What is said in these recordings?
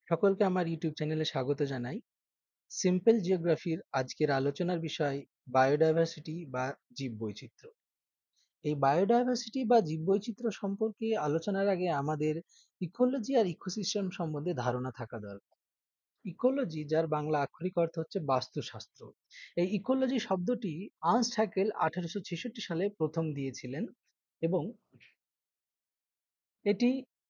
সকলকে আমার ইউটিউব চ্যানেলে স্বাগত জানাই। সিম্পল জিওগ্রাফির আজকের আলোচনার বিষয় বায়োডাইভার্সিটি বা জীববৈচিত্র্য। এই বায়োডাইভার্সিটি বা জীববৈচিত্র্য সম্পর্কে আলোচনার আগে আমাদের ইকোলজি আর ইকোসিস্টেম সম্বন্ধে ধারণা থাকা দরকার। ইকোলজি, যার বাংলা আক্ষরিক অর্থ হচ্ছে বাস্তুশাস্ত্র। এই ইকোলজি শব্দটি আর্নস্ট হ্যাকেল 1866 সালে প্রথম দিয়েছিলেন এবং এটি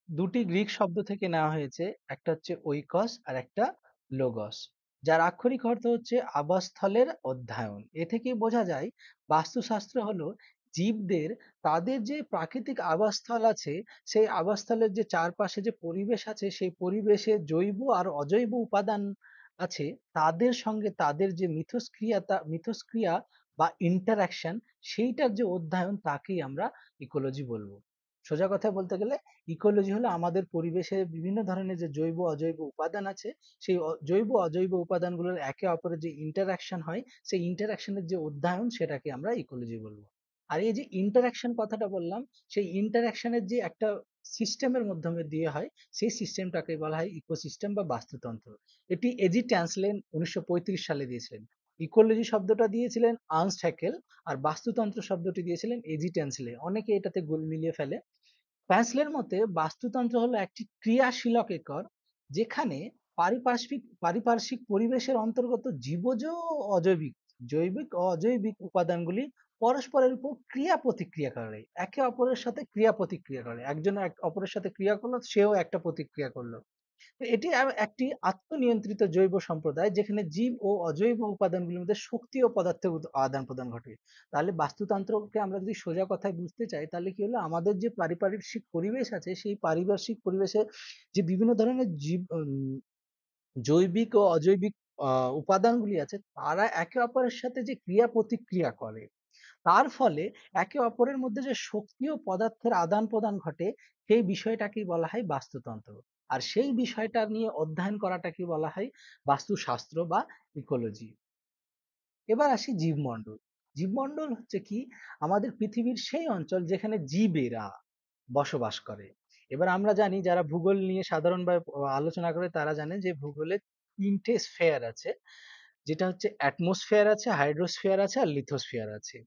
দুটি গ্রিক শব্দ থেকে নেওয়া হয়েছে। একটা হচ্ছে ওইকস আর একটা লোগস, যার আক্ষরিক অর্থ হচ্ছে আবাসস্থলের অধ্যয়ন। এ থেকে বোঝা যায় বাস্তুশাস্ত্র হলো জীবদের তাদের যে প্রাকৃতিক আবাসস্থল আছে, সেই আবাসস্থলের যে চারপাশে যে পরিবেশ আছে, সেই পরিবেশে জৈব আর অজৈব উপাদান আছে, তাদের সঙ্গে তাদের যে মিথস্ক্রিয়া বা ইন্টারাকশন, সেইটার যে অধ্যয়ন, তাকেই আমরা ইকোলজি বলবো। সোজা কথায় বলতে গেলে ইকোলজি হলো আমাদের পরিবেশে বিভিন্ন ধরনের যে জৈব অজৈব উপাদান আছে, সেই জৈব অজৈব উপাদানগুলোর একে অপরের যে ইন্টারাকশন হয়, সেই ইন্টারাকশনের যে অধ্যয়ন, সেটাকে আমরা ইকোলজি বলবো। আর এই যে ইন্টারাকশন কথাটা বললাম, সেই ইন্টারাকশনের যে একটা সিস্টেমের মাধ্যমে দিয়ে হয়, সেই সিস্টেমটাকে বলা হয় ইকোসিস্টেম বা বাস্তুতন্ত্র। এটি এজি ট্যান্সলেন 1935 সালে দিয়েছিলেন। ইকোলজি শব্দটা দিয়েছিলেন আর্নস্ট হ্যাকেল, আর বাস্তুতন্ত্র শব্দটি দিয়েছিলেন এজি ট্যান্সলে। অনেকে এটাতে গোল মিলিয়ে ফেলে। প্যাসলের মতে বাস্তুতন্ত্র হলো একটি ক্রিয়াশীলক একর, যেখানে পারিপার্শ্বিক পরিবেশের অন্তর্গত জীবজ ও অজৈবিক, জৈবিক ও অজৈবিক উপাদানগুলি পরস্পরের উপর ক্রিয়া প্রতিক্রিয়া করে, একে অপরের সাথে ক্রিয়া প্রতিক্রিয়া করে। একজন এক অপরের সাথে ক্রিয়া করলো, সেও একটা প্রতিক্রিয়া করলো। তো এটি একটি আত্মনিয়ন্ত্রিত জৈব সম্প্রদায়, যেখানে জীব ও অজৈব উপাদানগুলির মধ্যে শক্তি ও পদার্থের আদান প্রদান ঘটে। তাহলে বাস্তুতন্ত্রকে আমরা যদি সোজা কথায় বুঝতে চাই, তাহলে কি হলো, আমাদের যে পারিপার্শ্বিক পরিবেশ আছে, সেই পারিপার্শ্বিক পরিবেশে যে বিভিন্ন ধরনের জৈবিক ও অজৈবিক উপাদানগুলি আছে, তারা একে অপরের সাথে যে ক্রিয়া প্রতিক্রিয়া করে, তার ফলে একে অপরের মধ্যে যে শক্তি ও পদার্থের আদান প্রদান ঘটে, সেই বিষয়টাকেই বলা হয় বাস্তুতন্ত্র। আর সেই বিষয়টা নিয়ে অধ্যয়ন করাটাকে বলা হয় বাস্তুশাস্ত্র বা ইকোলজি। এবার আসি জীবমণ্ডল। জীবমণ্ডল হচ্ছে কি, আমাদের পৃথিবীর সেই অঞ্চল যেখানে জীবেরা বসবাস করে। এবার আমরা জানি, যারা ভূগোল নিয়ে সাধারণভাবে আলোচনা করে, তারা জানে যে ভূগোলে তিনটে স্ফেয়ার আছে, যেটা হচ্ছে অ্যাটমসফিয়ার আছে, হাইড্রোস্ফিয়ার আছে আর লিথোস্ফিয়ার আছে।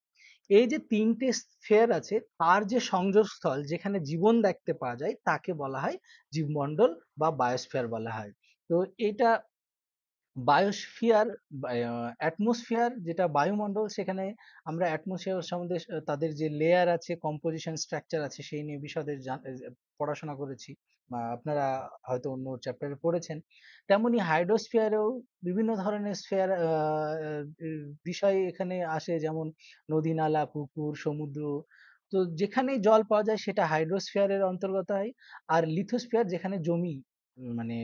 এই যে তিনটে স্ফেয়ার আছে, তার যে সংযোগস্থল, যেখানে জীবন দেখতে পাওয়া যায়, তাকে বলা হয় জীবমণ্ডল বা বায়োস্ফিয়ার বলা হয়। তো এটা বায়োস্ফিয়ার, অ্যাটমসফিয়ার যেটা বায়ুমণ্ডল, সেখানে আমরা অ্যাটমসফিয়ার সম্বন্ধে তাদের যে লেয়ার আছে, কম্পোজিশন স্ট্রাকচার আছে, সেই নিয়ে বিশদে পড়াশোনা করেছি, বা আপনারা হয়তো অন্য চ্যাপ্টারে পড়েছেন। তেমনি হাইড্রোস্ফিয়ারেও বিভিন্ন ধরনের স্ফিয়ার বিষয় এখানে আসে, যেমন নদী নালা, পুকুর, সমুদ্র। তো যেখানে জল পাওয়া যায়, সেটা হাইড্রোস্ফিয়ারের অন্তর্গত হয়। আর লিথোস্ফিয়ার, যেখানে জমি, মানে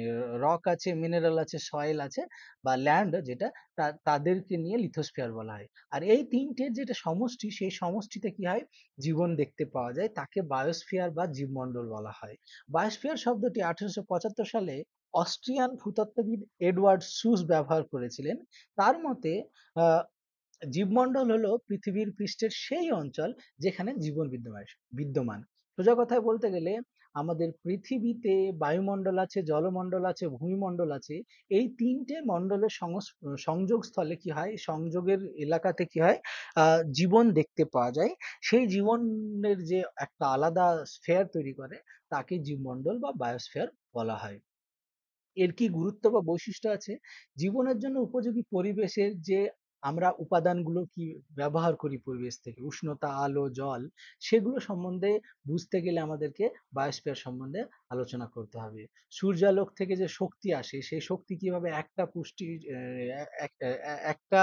রক আছে, মিনারেল আছে, সয়েল আছে, বা ল্যান্ড যেটা, তাদেরকে নিয়ে লিথোস্ফিয়ার বলা হয়। আর এই তিনটের যেটা সমষ্টি, সেই সমষ্টিতে কি হয়, জীবন দেখতে পাওয়া যায়, তাকে বায়োস্ফিয়ার বা জীবমণ্ডল বলা হয়। বায়োস্ফিয়ার শব্দটি 1875 সালে অস্ট্রিয়ান ভূতত্ত্ববিদ এডওয়ার্ড সুস ব্যবহার করেছিলেন। তার মতে আহ জীবমণ্ডল হলো পৃথিবীর পৃষ্ঠের সেই অঞ্চল যেখানে জীবন বিদ্যমান। সোজা কথায় বলতে গেলে, আমাদের পৃথিবীতে বায়ুমণ্ডল আছে, জলমণ্ডল আছে, ভূমিমণ্ডল আছে। এই তিনটে মণ্ডলের সংযোগ স্থলে কি হয়, সংযোগের এলাকাতে কি হয়, জীবন দেখতে পাওয়া যায়। সেই জীবনের যে একটা আলাদা স্ফেয়ার তৈরি করে, তাকে জীবমণ্ডল বা বায়োস্ফিয়ার বলা হয়। এর কি গুরুত্ব বা বৈশিষ্ট্য আছে? জীবনের জন্য উপযোগী পরিবেশের যে আমরা উপাদানগুলো কি ব্যবহার করি পরিবেশ থেকে, উষ্ণতা, আলো, জল, সেগুলো সম্বন্ধে বুঝতে গেলে আমাদেরকে বায়োস্ফিয়ার সম্বন্ধে আলোচনা করতে হবে। সূর্যালোক থেকে যে শক্তি আসে, সেই শক্তি কিভাবে একটা পুষ্টি একটা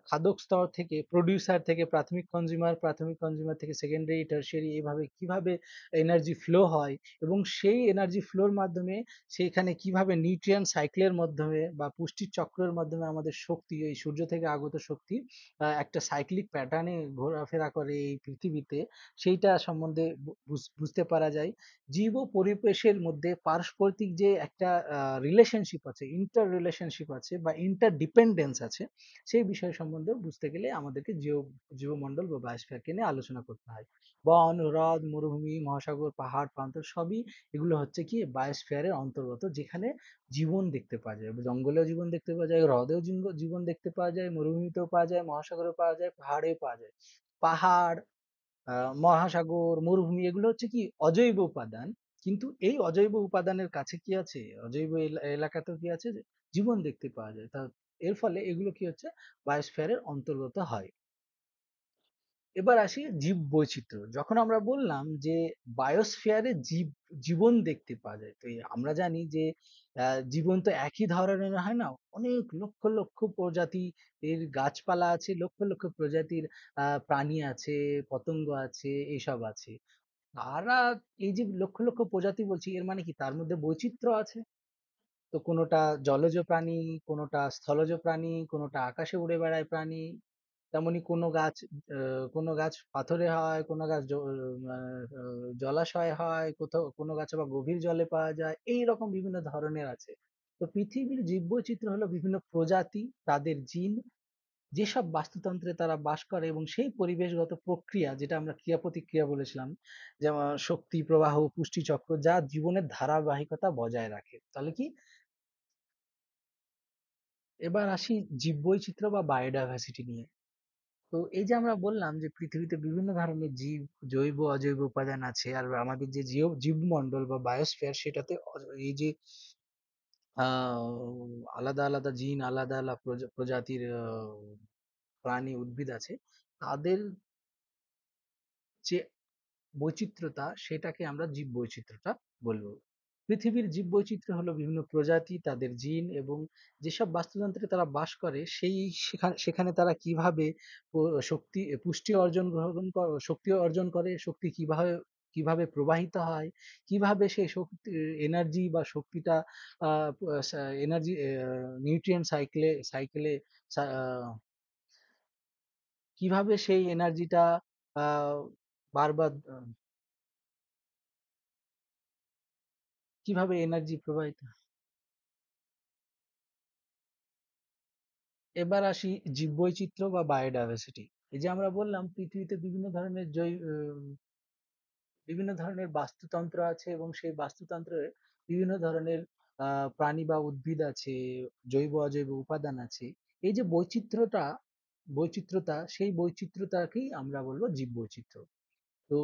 খাদক স্তর থেকে, প্রোডিউসার থেকে প্রাথমিক কনজিউমার থেকে সেকেন্ডারি, টারশিয়ারি, এইভাবে কিভাবে এনার্জি ফ্লো হয়, এবং সেই এনার্জি ফ্লোর মাধ্যমে সেইখানে কিভাবে নিউট্রিয়েন্ট সাইকেলের মাধ্যমে বা পুষ্টির চক্রের মাধ্যমে আমাদের শক্তি, এই সূর্য থেকে আগত শক্তি একটা সাইক্লিক প্যাটার্নে ঘোরাফেরা করে এই পৃথিবীতে, সেইটা সম্বন্ধে বুঝতে পারা যায়। জীব ও পরিবেশের মধ্যে পারস্পরিক যে একটা রিলেশনশিপ আছে, ইন্টার রিলেশনশিপ আছে বা ইন্টার ডিপেন্ডেন্স আছে, সেই বিষয় সম্বন্ধে বুঝতে গেলে আমাদেরকে জীবমণ্ডল বা বায়োস্ফিয়ারকে নিয়ে আলোচনা করতে হয়। বন, হ্রদ, মরুভূমি, মহাসাগর, পাহাড়, প্রান্তর সবই এগুলো হচ্ছে কি বায়োস্ফিয়ারের অন্তর্গত, যেখানে জীবন দেখতে পাওয়া যায়। জঙ্গলেও জীবন দেখতে পাওয়া যায়, হ্রদেও জীবন দেখতে পাওয়া যায়, মরুভূমিতেও পাওয়া যায়, মহাসাগরেও পাওয়া যায়, পাহাড়েও পাওয়া যায়। পাহাড়, মহাসাগর, মরুভূমি এগুলো হচ্ছে কি অজৈব উপাদান। কিন্তু এই অজৈব উপাদানের কাছে কি আছে, অজৈব এলাকাতেও কি আছে, যে জীবন দেখতে পাওয়া যায়। তা এর ফলে এগুলো কি হচ্ছে বায়োস্ফিয়ারের অন্তর্গত হয়। এবার আসি জীব বৈচিত্র্য। যখন আমরা বললাম যে বায়োস্ফিয়ারে জীবন দেখতে পাওয়া যায়, তো আমরা জানি যে জীবন তো একই ধরনের হয় না, অনেক লক্ষ লক্ষ প্রজাতি এর গাছপালা আছে, লক্ষ লক্ষ প্রজাতির প্রাণী আছে, পতঙ্গ আছে, এইসব আছে। তারা এই যে লক্ষ লক্ষ প্রজাতি বলছি, এর মানে কি তার মধ্যে বৈচিত্র্য আছে। তো কোনোটা জলজ প্রাণী, কোনোটা স্থলজ প্রাণী, কোনোটা আকাশে উড়ে বেড়ায় প্রাণী, তেমনি কোনো গাছ পাথরে হয়, কোনো গাছ জলাশয়ে হয়, কোথাও কোনো গাছ আবার গভীর জলে পাওয়া যায়, এই রকম বিভিন্ন ধরনের আছে। তো পৃথিবীর জীববৈচিত্র্য হলো বিভিন্ন প্রজাতি, তাদের জিন, যেসব বাস্তুতন্ত্রে তারা বাস করে এবং সেই পরিবেশগত প্রক্রিয়া, যেটা আমরা ক্রিয়া প্রতিক্রিয়া বলেছিলাম, যেমন শক্তি প্রবাহ, পুষ্টি চক্র, যা জীবনের ধারাবাহিকতা বজায় রাখে। তাহলে কি, এবার আসি জীববৈচিত্র্য বা বায়োডাইভার্সিটি নিয়ে। তো এই যে আমরা বললাম যে পৃথিবীতে বিভিন্ন ধরনের জীব, জৈব অজৈব উপাদান আছে, আর আমাদের যে জীবমণ্ডল বা বায়োস্ফিয়ার সেটাতে এই যে আলাদা আলাদা জিন, আলাদা আলাদা প্রজাতির প্রাণী উদ্ভিদ আছে, তাদের যে বৈচিত্র্যতা, সেটাকে আমরা জীববৈচিত্র্যটা বলবো। পৃথিবীর জীববৈচিত্র্য হলো বিভিন্ন প্রজাতি, তাদের জিন এবং যেসব বাস্তুতন্ত্রে তারা বাস করে, সেখানে তারা কিভাবে পুষ্টি শক্তি অর্জন করে, শক্তি কিভাবে কিভাবে প্রবাহিত হয়, কিভাবে সেই শক্তি, এনার্জি বা শক্তিটা এনার্জি নিউট্রিয়েন্ট সাইকেলে কিভাবে সেই এনার্জিটা আহ বারবার কিভাবে এনার্জি প্রবাহিত। এবার আসি জীববৈচিত্র্য বা বায়োডাইভার্সিটি। এই যে আমরা বললাম পৃথিবীতে বিভিন্ন ধরনের বাস্তুতন্ত্র আছে এবং সেই বাস্তুতন্ত্রে বিভিন্ন ধরনের প্রাণী বা উদ্ভিদ আছে, জৈব অজৈব উপাদান আছে। এই যে বৈচিত্র্যতা, সেই বৈচিত্র্যতাকেই আমরা বলবো জীববৈচিত্র্য। তো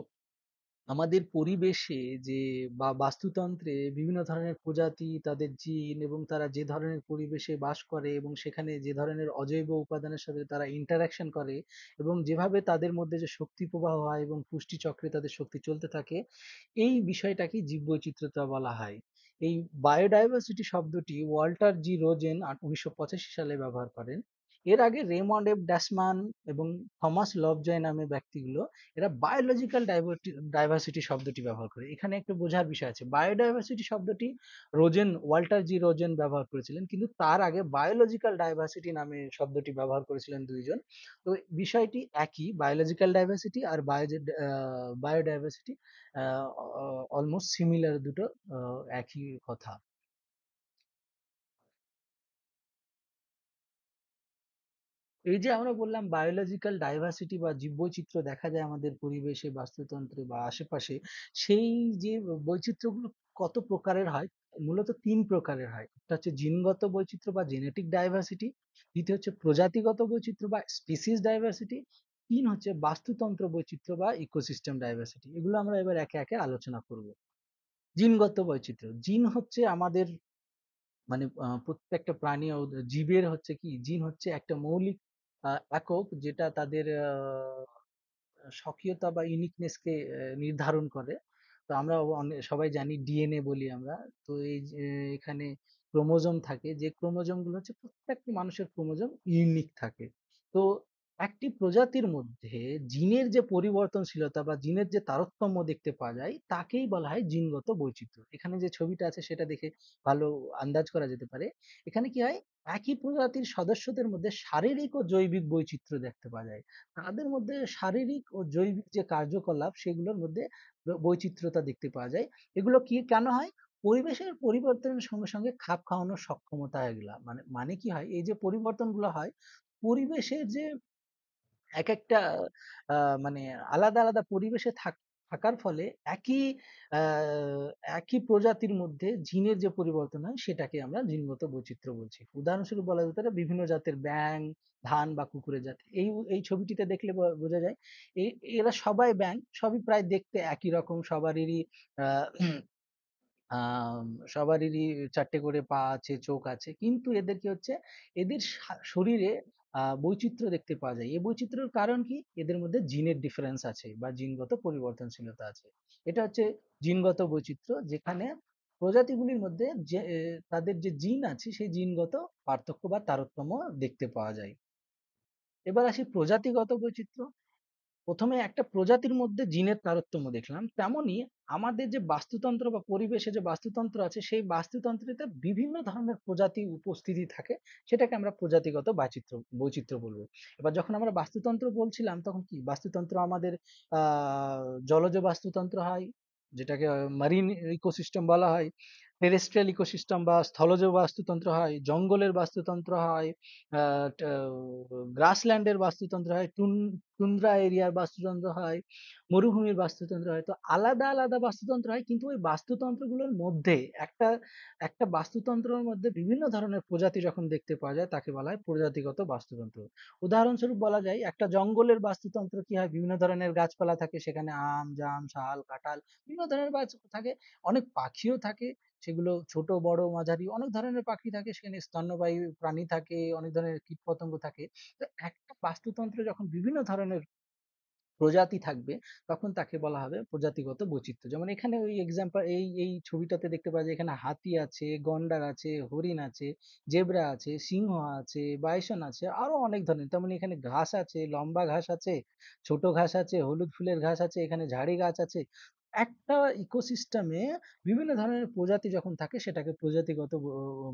আমাদের পরিবেশে যে বা বাস্তুতন্ত্রে বিভিন্ন ধরনের প্রজাতি, তাদের জিন এবং তারা যে ধরনের পরিবেশে বাস করে এবং সেখানে যে ধরনের অজৈব উপাদানের সাথে তারা ইন্টারাকশন করে এবং যেভাবে তাদের মধ্যে যে শক্তি প্রবাহ হয় এবং পুষ্টি চক্রে তাদের শক্তি চলতে থাকে, এই বিষয়টাকে জীববৈচিত্র্যতা বলা হয়। এই বায়োডাইভার্সিটি শব্দটি ওয়াল্টার জি রোজেন 1985 সালে ব্যবহার করেন। এর আগে রেমন্ড এফ ড্যাসমান এবং থমাস লভজয় নামে ব্যক্তিগুলো এরা বায়োলজিক্যাল ডাইভার্সিটি শব্দটি ব্যবহার করে। এখানে একটু বোঝার বিষয় আছে, বায়োডাইভার্সিটি শব্দটি ওয়াল্টার জি রোজেন ব্যবহার করেছিলেন, কিন্তু তার আগে বায়োলজিক্যাল ডাইভার্সিটি নামে শব্দটি ব্যবহার করেছিলেন দুইজন। তো বিষয়টি একই, বায়োলজিক্যাল ডাইভার্সিটি আর বায়োডাইভার্সিটি অলমোস্ট সিমিলার, দুটো একই কথা। এই যে আমরা বললাম বায়োলজিক্যাল ডাইভার্সিটি বা জীববৈচিত্র্য দেখা যায় আমাদের পরিবেশে, বাস্তুতন্ত্রে বা আশেপাশে, সেই যে বৈচিত্র্যগুলো কত প্রকারের হয়, মূলত তিন প্রকারের হয়। একটা হচ্ছে জিনগত বৈচিত্র্য বা জেনেটিক ডাইভার্সিটি, দ্বিতীয় হচ্ছে প্রজাতিগত বৈচিত্র্য বা স্পিসিস ডাইভার্সিটি, তিন হচ্ছে বাস্তুতন্ত্র বৈচিত্র্য বা ইকোসিস্টেম ডাইভার্সিটি। এগুলো আমরা এবার একে একে আলোচনা করব। জিনগত বৈচিত্র্য, জিন হচ্ছে আমাদের মানে প্রত্যেকটা প্রাণী ও জীবের হচ্ছে কি, জিন হচ্ছে একটা মৌলিক একক, যেটা তাদের স্বকীয়তা বা ইউনিকনেস কে নির্ধারণ করে। তো আমরা সবাই জানি ডিএনএ বলি আমরা। তো এই যে এখানে ক্রোমোজোম থাকে, যে ক্রোমোজোম গুলো হচ্ছে প্রত্যেকটি মানুষের ক্রোমোজোম ইউনিক থাকে। তো একটি প্রজাতির মধ্যে জিনের যে পরিবর্তনশীলতা বা জিনের যে তারতম্য দেখতে পাওয়া যায় তাকেই বলা হয় জিনগত বৈচিত্র্য। এখানে যে ছবিটা আছে সেটা দেখে ভালো আন্দাজ করা যেতে পারে। এখানে কি হয়, একই প্রজাতির সদস্যদের মধ্যে শারীরিক ও জৈবিক বৈচিত্র্য দেখতে পাওয়া যায়। তাদের মধ্যে শারীরিক ও জৈবিক যে কার্যকলাপ সেগুলোর মধ্যে বৈচিত্র্যতা দেখতে পাওয়া যায়। এগুলো কি কেন হয়? পরিবেশের পরিবর্তনের সঙ্গে সঙ্গে খাপ খাওয়ানোর সক্ষমতা, এগুলা মানে মানে কি হয়, এই যে পরিবর্তনগুলো হয় পরিবেশের যে একেকটা আ মানে আলাদা, আলাদা পরিবেশে থাকার ফলে একই আ একই প্রজাতির মধ্যে জিনের যে পরিবর্তন হয় সেটাকে আমরা জিনগত বৈচিত্র্য বলছি। উদাহরণস্বরূপ বলা যেতে পারে বিভিন্ন জাতের ব্যাঙ, ধান বা কুকুরের জাত। এই ছবিটিতে দেখলে বোঝা যায় এ এরা সবাই ব্যাঙ, সবই প্রায় দেখতে একই রকম, সবারেরই আ আম সবারেরই ৪ টে করে পা আছে, চোখ আছে। কিন্তু এদের কি হচ্ছে, এদের শরীরে বৈচিত্র্য দেখতে পাওয়া যায়। এই বৈচিত্র্যের কারণ কি? এদের মধ্যে জিনের ডিফারেন্স আছে বা জিনগত পরিবর্তনশীলতা আছে। এটা হচ্ছে জিনগত বৈচিত্র্য, যেখানে প্রজাতিগুলির মধ্যে যে তাদের যে জিন আছে সেই জিনগত পার্থক্য বা তারতম্য দেখতে পাওয়া যায়। এবার আসি প্রজাতিগত বৈচিত্র্য। ১ম এ একটা প্রজাতির মধ্যে জিনের তারতম্য দেখলাম। তেমনি আমাদের যে বাস্তুতন্ত্র বা পরিবেশে যে বাস্তুতন্ত্র আছে, সেই বাস্তুতন্ত্রেতে বিভিন্ন ধরনের প্রজাতি উপস্থিতি থাকে। সেটাকে আমরা প্রজাতিগত বৈচিত্র্য বলব। এবার যখন আমরা বাস্তুতন্ত্র বলছিলাম, তখন কি বাস্তুতন্ত্র আমাদের আ জলজ বাস্তুতন্ত্র হয়, যেটাকে মারিন ইকোসিস্টেম বলা হয়। টেরেস্ট্রিয়াল ইকোসিস্টেম বা স্থলজ বাস্তুতন্ত্র হয়, জঙ্গলের বাস্তুতন্ত্র হয়, আ টা গ্রাসল্যান্ডের বাস্তুতন্ত্র হয়, টুন্ড্রা এরিয়ার বাস্তুতন্ত্র হয়, মরুভূমির বাস্তুতন্ত্র হয়। তো আলাদা, আলাদা বাস্তুতন্ত্র হয়, কিন্তু ওই বাস্তুতন্ত্রগুলোর মধ্যে একটা একটা বাস্তুতন্ত্রের মধ্যে বিভিন্ন ধরনের প্রজাতি যখন দেখতে পাওয়া যায় তাকে বলা হয় প্রজাতিগত বাস্তুতন্ত্র। উদাহরণস্বরূপ বলা যায় একটা জঙ্গলের বাস্তুতন্ত্র কি হয়, বিভিন্ন ধরনের গাছপালা থাকে, সেখানে আম, জাম, শাল, কাঁঠাল বিভিন্ন ধরনের গাছ থাকে। অনেক পাখিও থাকে, সেগুলো ছোট, বড়, মাঝারি অনেক ধরনের পাখি থাকে, সেখানে স্তন্যপায়ী প্রাণী থাকে, অনেক ধরনের কীটপতঙ্গ থাকে। তো একটা বাস্তুতন্ত্রে যখন বিভিন্ন ধরনের প্রজাতি থাকবে, তখন তাকে বলা হবে প্রজাতিগত বৈচিত্র্য। যেমন এখানে ওই এক্সাম্পল এই ছবিটাতে দেখতে পাওয়া যায়, এখানে হাতি আছে, গন্ডার আছে, হরিণ আছে, জেব্রা আছে, সিংহ আছে, বাইসন আছে, আরো অনেক ধরনের। তেমনি এখানে ঘাস আছে, লম্বা ঘাস আছে, ছোট ঘাস আছে, হলুদ ফুলের ঘাস আছে, এখানে ঝাড়ি গাছ আছে। একটা ইকোসিস্টেমে বিভিন্ন ধরনের প্রজাতি যখন থাকে সেটাকে প্রজাতিগত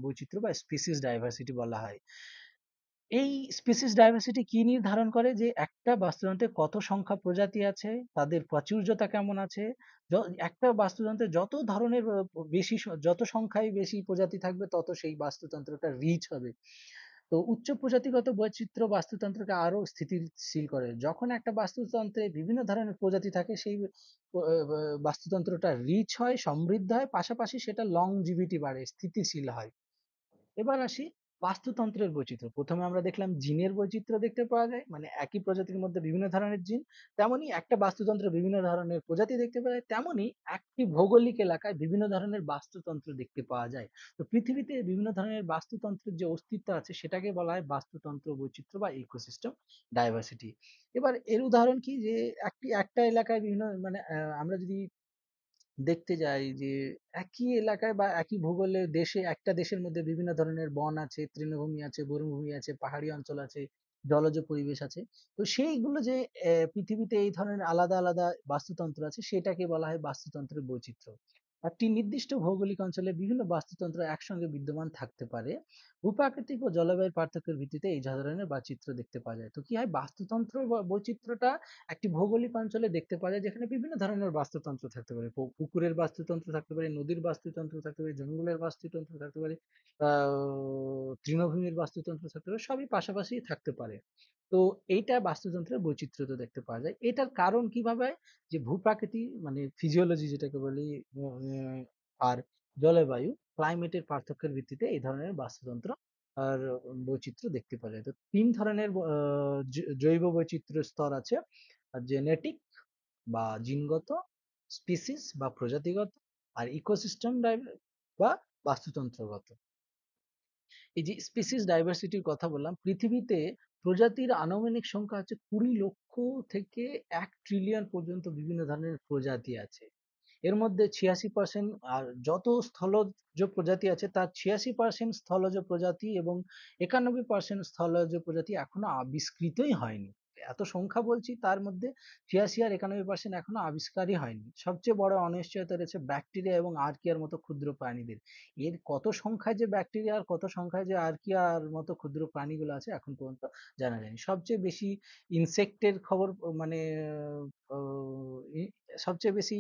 বৈচিত্র্য বা স্পিসিস ডাইভার্সিটি বলা হয়। এই স্পিসিস ডাইভার্সিটি কি নির্ধারণ করে, যে একটা বাস্তুতন্ত্রে কত সংখ্যা প্রজাতি আছে, তাদের প্রাচুর্যতা কেমন আছে। একটা বাস্তুতন্ত্রে যত ধরনের যত সংখ্যায় বেশি প্রজাতি থাকবে তত সেই বাস্তুতন্ত্রটা রিচ হবে। তো উচ্চ প্রজাতিগত বৈচিত্র্য বাস্তুতন্ত্রকে আরো স্থিতিশীল করে। যখন একটা বাস্তুতন্ত্রে বিভিন্ন ধরনের প্রজাতি থাকে, সেই বাস্তুতন্ত্রটা রিচ হয়, সমৃদ্ধ হয়, পাশাপাশি সেটা লংজিভিটি বাড়ে, স্থিতিশীল হয়। এবার আসি বাস্তুতন্ত্রের বৈচিত্র্য। ১ম এ আমরা দেখলাম জিনের বৈচিত্র্য দেখতে পাওয়া যায়। মানে একই প্রজাতির মধ্যে বিভিন্ন ধরনের জিন। তেমনি একটা বাস্তুতন্ত্রে বিভিন্ন ধরনের প্রজাতি দেখতে পাওয়া যায়। তেমনি একটি ভৌগোলিক এলাকায় বিভিন্ন ধরনের বাস্তুতন্ত্র দেখতে পাওয়া যায়। তো পৃথিবীতে বিভিন্ন ধরনের বাস্তুতন্ত্রের যে অস্তিত্ব আছে সেটাকে বলা হয় বাস্তুতন্ত্র বৈচিত্র্য বা ইকোসিস্টেম ডাইভার্সিটি। এবার এর উদাহরণ কি, যে একটা এলাকায় বিভিন্ন মানে আমরা যদি দেখতে যাই যে একই এলাকায় বা একই ভূগোলে একটা দেশের মধ্যে বিভিন্ন ধরনের বন আছে, তৃণভূমি আছে, বনভূমি আছে, পাহাড়ি অঞ্চল আছে, জলজ পরিবেশ আছে। তো সেইগুলো যে পৃথিবীতে এই ধরনের আলাদা আলাদা বাস্তুতন্ত্র আছে সেটাকে বলা হয় বাস্তুতন্ত্রের বৈচিত্র্য। একটি নির্দিষ্ট ভৌগোলিক অঞ্চলে বিভিন্ন বাস্তুতন্ত্র একসঙ্গে বিদ্যমান থাকতে পারে। ভূপ্রাকৃতিক ও জলবায়ুর পার্থক্যের ভিত্তিতে এই ধরনের বৈচিত্র্য দেখতে পাওয়া যায়। তো কি হয়, বাস্তুতন্ত্র বা বৈচিত্র্যটা একটি ভৌগোলিক অঞ্চলে দেখতে পাওয়া যায়, যেখানে বিভিন্ন ধরনের বাস্তুতন্ত্র থাকতে পারে। পুকুরের বাস্তুতন্ত্র থাকতে পারে, নদীর বাস্তুতন্ত্র থাকতে পারে, জঙ্গলের বাস্তুতন্ত্র থাকতে পারে, তৃণভূমির বাস্তুতন্ত্র থাকতে পারে, সবই পাশাপাশি থাকতে পারে। তো এইটা বাস্তুতন্ত্রের বৈচিত্র্য দেখতে পাওয়া যায়। এটার কারণ কিভাবে? যে ভূপ্রাকৃতি মানে ফিজিওলজি যেটাকে বলি, উম, আর জলবায়ু ক্লাইমেটের পার্থক্যের ভিত্তিতে এই ধরনের বাস্তুতন্ত্র আর বৈচিত্র্য দেখতে পাওয়া যায়। তো ৩ ধরনের জৈব বৈচিত্র্যের স্তর আছে। জেনেটিক বা জিনগত, স্পিসিস বা প্রজাতিগত, আর ইকোসিস্টেম বা বাস্তুতন্ত্রগত। এই যে স্পিসিস ডাইভার্সিটির কথা বললাম, পৃথিবীতে প্রজাতির আনুমানিক সংখ্যা হচ্ছে ২০ লক্ষ থেকে ১ ট্রিলিয়ন পর্যন্ত বিভিন্ন ধরনের প্রজাতি আছে। এর মধ্যে 86% আর যত স্থলজ প্রজাতি আছে তার 86% স্থলজ প্রজাতি এবং 91% স্থলজ প্রজাতি এখনো আবিষ্কৃতই হয়নি। এত সংখ্যা বলছি, তার মধ্যে 86 আর 91% এখনো আবিষ্কারই হয়নি। সবচেয়ে বড় অনিশ্চয়তা রয়েছে ব্যাকটেরিয়া এবং আর্কিয়ার মতো ক্ষুদ্র প্রাণীদের। এর কত সংখ্যায় যে ব্যাকটেরিয়া আর কত সংখ্যায় যে আর্কিয়ার মতো ক্ষুদ্র প্রাণীগুলো আছে এখন পর্যন্ত জানা যায়নি। সবচেয়ে বেশি ইনসেক্টের খবর, মানে সবচেয়ে বেশি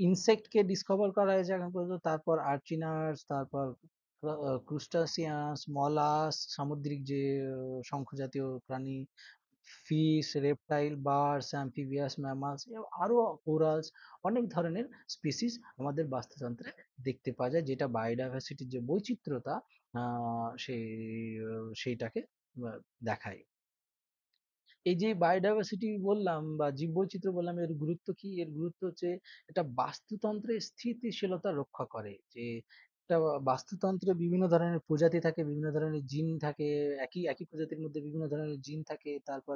ইনসেক্টকে ডিসকভার করা হয়েছে এখন পর্যন্ত, তারপর আর্চিনার্স, তারপর ক্রুস্টাসিয়ান্স, মলাস, সামুদ্রিক যে শঙ্খ জাতীয় প্রাণী, fish, reptile, birds, amphibious, mammals, আরো কোরালস, অনেক ধরনের স্পিসিস আমাদের বাস্তুতন্ত্রে দেখতে পাওয়া যায়, যেটা বায়োডাইভার্সিটির যে বৈচিত্র্যতা সেই সেইটাকে দেখায়। এই যে বায়োডাইভার্সিটি বললাম বা জীববৈচিত্র্য বললাম, এর গুরুত্ব কি? এর গুরুত্ব হচ্ছে এটা বাস্তুতন্ত্রের স্থিতিশীলতা রক্ষা করে। যে একটা বাস্তুতন্ত্রে বিভিন্ন ধরনের প্রজাতি থাকে, বিভিন্ন ধরনের জিন থাকে, একই একই প্রজাতির মধ্যে বিভিন্ন ধরনের জিন থাকে, তারপর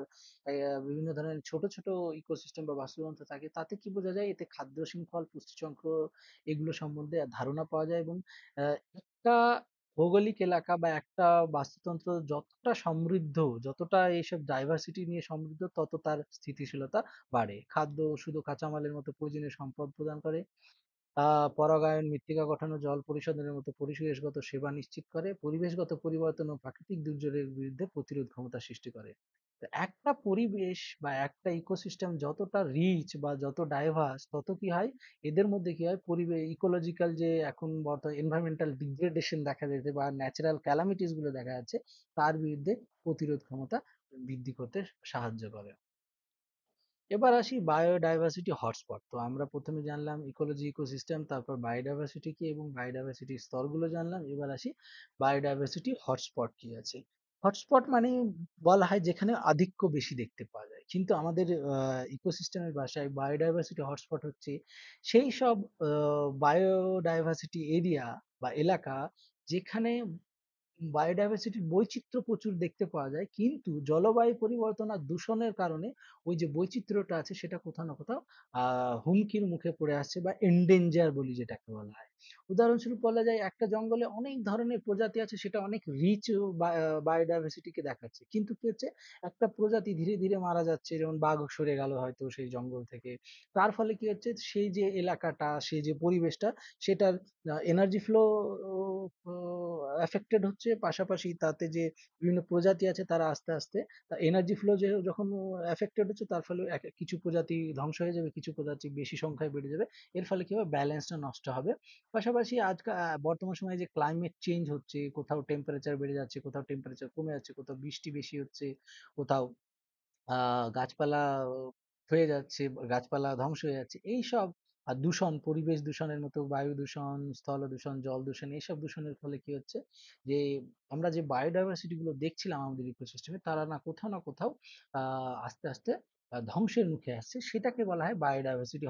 বিভিন্ন ধরনের ছোট ছোট ইকোসিস্টেম বা বাস্তুতন্ত্র থাকে। তাতে কি বোঝা যায়? এতে খাদ্য শৃঙ্খল, পুষ্টিচক্র, এগুলো সম্বন্ধে ধারণা পাওয়া যায়। এবং একটা ভৌগোলিক এলাকা বা একটা বাস্তুতন্ত্র যতটা সমৃদ্ধ, যতটা এইসব ডাইভার্সিটি নিয়ে সমৃদ্ধ, তত তার স্থিতিশীলতা বাড়ে। খাদ্য, ওষুধ ও কাঁচামালের মতো প্রয়োজনীয় সম্পদ প্রদান করে। পরাগায়ন, মৃত্তিকা গঠন ও জল পরিশোধনের মতো পরিবেশগত সেবা নিশ্চিত করে। পরিবেশগত পরিবর্তন ও প্রাকৃতিক দুর্যোগের বিরুদ্ধে প্রতিরোধ ক্ষমতা সৃষ্টি করে। তো একটা পরিবেশ বা একটা ইকোসিস্টেম যতটা রিচ বা যত ডাইভার্স, তত কি হয়, এদের মধ্যে কি হয়, পরিবেশ ইকোলজিক্যাল যে এখন বর্তমানে এনভায়রনমেন্টাল ডিগ্রেডেশন দেখা যাচ্ছে বা ন্যাচারাল ক্যালামিটিস গুলো দেখা যাচ্ছে, তার বিরুদ্ধে প্রতিরোধ ক্ষমতা বৃদ্ধি করতে সাহায্য করে। এবার আসি বায়োডাইভার্সিটি হটস্পট। তো আমরা প্রথমে জানলাম ইকোলজি, ইকোসিস্টেম, তারপর বায়োডাইভার্সিটি কি এবং বায়োডাইভার্সিটির স্তরগুলো জানলাম। এবার আসি বায়োডাইভার্সিটি হটস্পট কি আছে। হটস্পট মানে বলা হয় যেখানে আধিক্য বেশি দেখতে পাওয়া যায়, কিন্তু আমাদের ইকোসিস্টেমের ভাষায় বায়োডাইভার্সিটি হটস্পট হচ্ছে সেই সব বায়োডাইভার্সিটি এরিয়া বা এলাকা যেখানে বায়োডাইভার্সিটির বৈচিত্র্য প্রচুর দেখতে পাওয়া যায়, কিন্তু জলবায়ু পরিবর্তন আর দূষণের কারণে ওই যে বৈচিত্র্যটা আছে সেটা কোথাও না কোথাও হুমকির মুখে পড়ে আসছে বা এন্ডেঞ্জার বলি যেটাকে বলা হয়। উদাহরণস্বরূপ বলা যায় একটা জঙ্গলে অনেক ধরনের প্রজাতি আছে, সেটা অনেক রিচ বায়োডাইভার্সিটিকে দেখাচ্ছে, কিন্তু কি হচ্ছে, একটা প্রজাতি ধীরে ধীরে মারা যাচ্ছে, যেমন বাঘ সরে গেল হয়তো সেই জঙ্গল থেকে। তার ফলে কি হচ্ছে, সেই যে এলাকাটা, সেই যে পরিবেশটা, সেটার এনার্জি ফ্লো এফেক্টেড হচ্ছে, পাশাপাশি তাতে যে বিভিন্ন প্রজাতি আছে তারা আস্তে আস্তে এনার্জি ফ্লো যে যখন এফেক্টেড হচ্ছে, তার ফলে কিছু প্রজাতি ধ্বংস হয়ে যাবে, কিছু প্রজাতি বেশি সংখ্যায় বেড়ে যাবে। এর ফলে কি হবে, ব্যালেন্সটা নষ্ট হবে। পাশাপাশি আজকাল বর্তমান সময়ে যে ক্লাইমেট চেঞ্জ হচ্ছে, কোথাও টেম্পারেচার বেড়ে যাচ্ছে, কোথাও টেম্পারেচার কমে যাচ্ছে, কোথাও বৃষ্টি বেশি হচ্ছে, কোথাও গাছপালা হয়ে যাচ্ছে, গাছপালা ধ্বংস হয়ে যাচ্ছে, এইসব আর দূষণ, পরিবেশ দূষণের মতো বায়ু দূষণ, স্থল দূষণ, জল দূষণ, এইসব দূষণের ফলে কি হচ্ছে, যে আমরা যে বায়োডাইভার্সিটি গুলো দেখছিলাম আমাদের ইকোসিস্টেমে, তারা না কোথাও আস্তে আস্তে ধ্বংসের মুখে আসছে। সেটাকে বলা হয় বায়োডাইভার্সিটি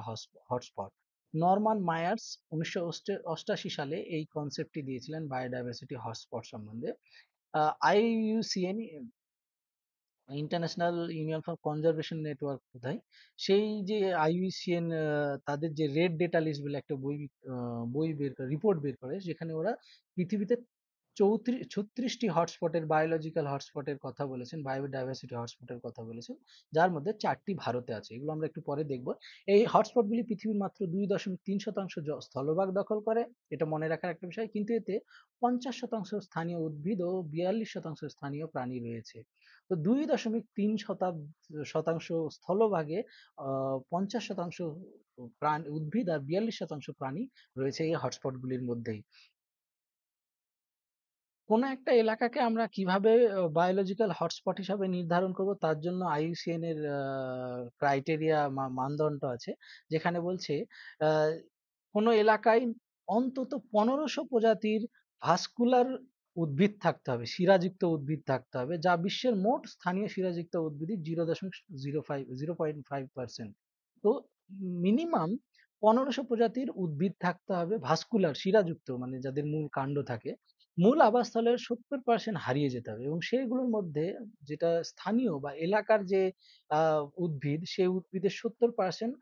হটস্পট। নরমান মায়ার্স 1988 সালে এই কনসেপ্টটি দিয়েছিলেন বায়োডাইভার্সিটি হটস্পট সম্বন্ধে। IUCN, international union for conservation network বোধহয়, সেই যে আইইউসিএন তাদের যে রেড ডেটা লিস্ট বলে একটা বই বের করে, রিপোর্ট বের করে, যেখানে ওরা পৃথিবীতে 36টি হটস্পটের, বায়োলজিক্যাল হটস্পটের কথা বলেছেন, বায়োডাইভার্সিটি হটস্পটের কথা বলেছেন, যার মধ্যে 4টি ভারতে আছে। এগুলো আমরা একটু পরে দেখব। এই হটস্পটগুলি পৃথিবীর মাত্র 2.3% স্থলভাগ দখল করে, এটা মনে রাখার একটা বিষয়, কিন্তু এতে 50% স্থানীয় উদ্ভিদ ও 42% স্থানীয় প্রাণী রয়েছে। তো 2.3% স্থলভাগে 50% উদ্ভিদ আর 42% প্রাণী রয়েছে এই হটস্পটগুলির মধ্যেই। কোনো একটা এলাকাকে আমরা কিভাবে বায়োলজিক্যাল হটস্পট হিসাবে নির্ধারণ করব, তার জন্য আইইউসিএন এর ক্রাইটেরিয়া, মানদণ্ড আছে, যেখানে বলছে আহ, কোনো এলাকায় অন্তত 1500 প্রজাতির ভাস্কুলার উদ্ভিদ থাকতে হবে, শিরাযুক্ত উদ্ভিদ থাকতে হবে, যা বিশ্বের মোট স্থানীয় শিরাযুক্ত উদ্ভিদের 0.05%। তো মিনিমাম 1500 প্রজাতির উদ্ভিদ থাকতে হবে ভাস্কুলার, শিরাযুক্ত, মানে যাদের মূল কাণ্ড থাকে। মূল আবাসস্থলের 70% হারিয়ে যেতে হবে, এবং সেগুলোর মধ্যে যেটা স্থানীয় বা এলাকার যে উদ্ভিদ, সেই উদ্ভিদের 70%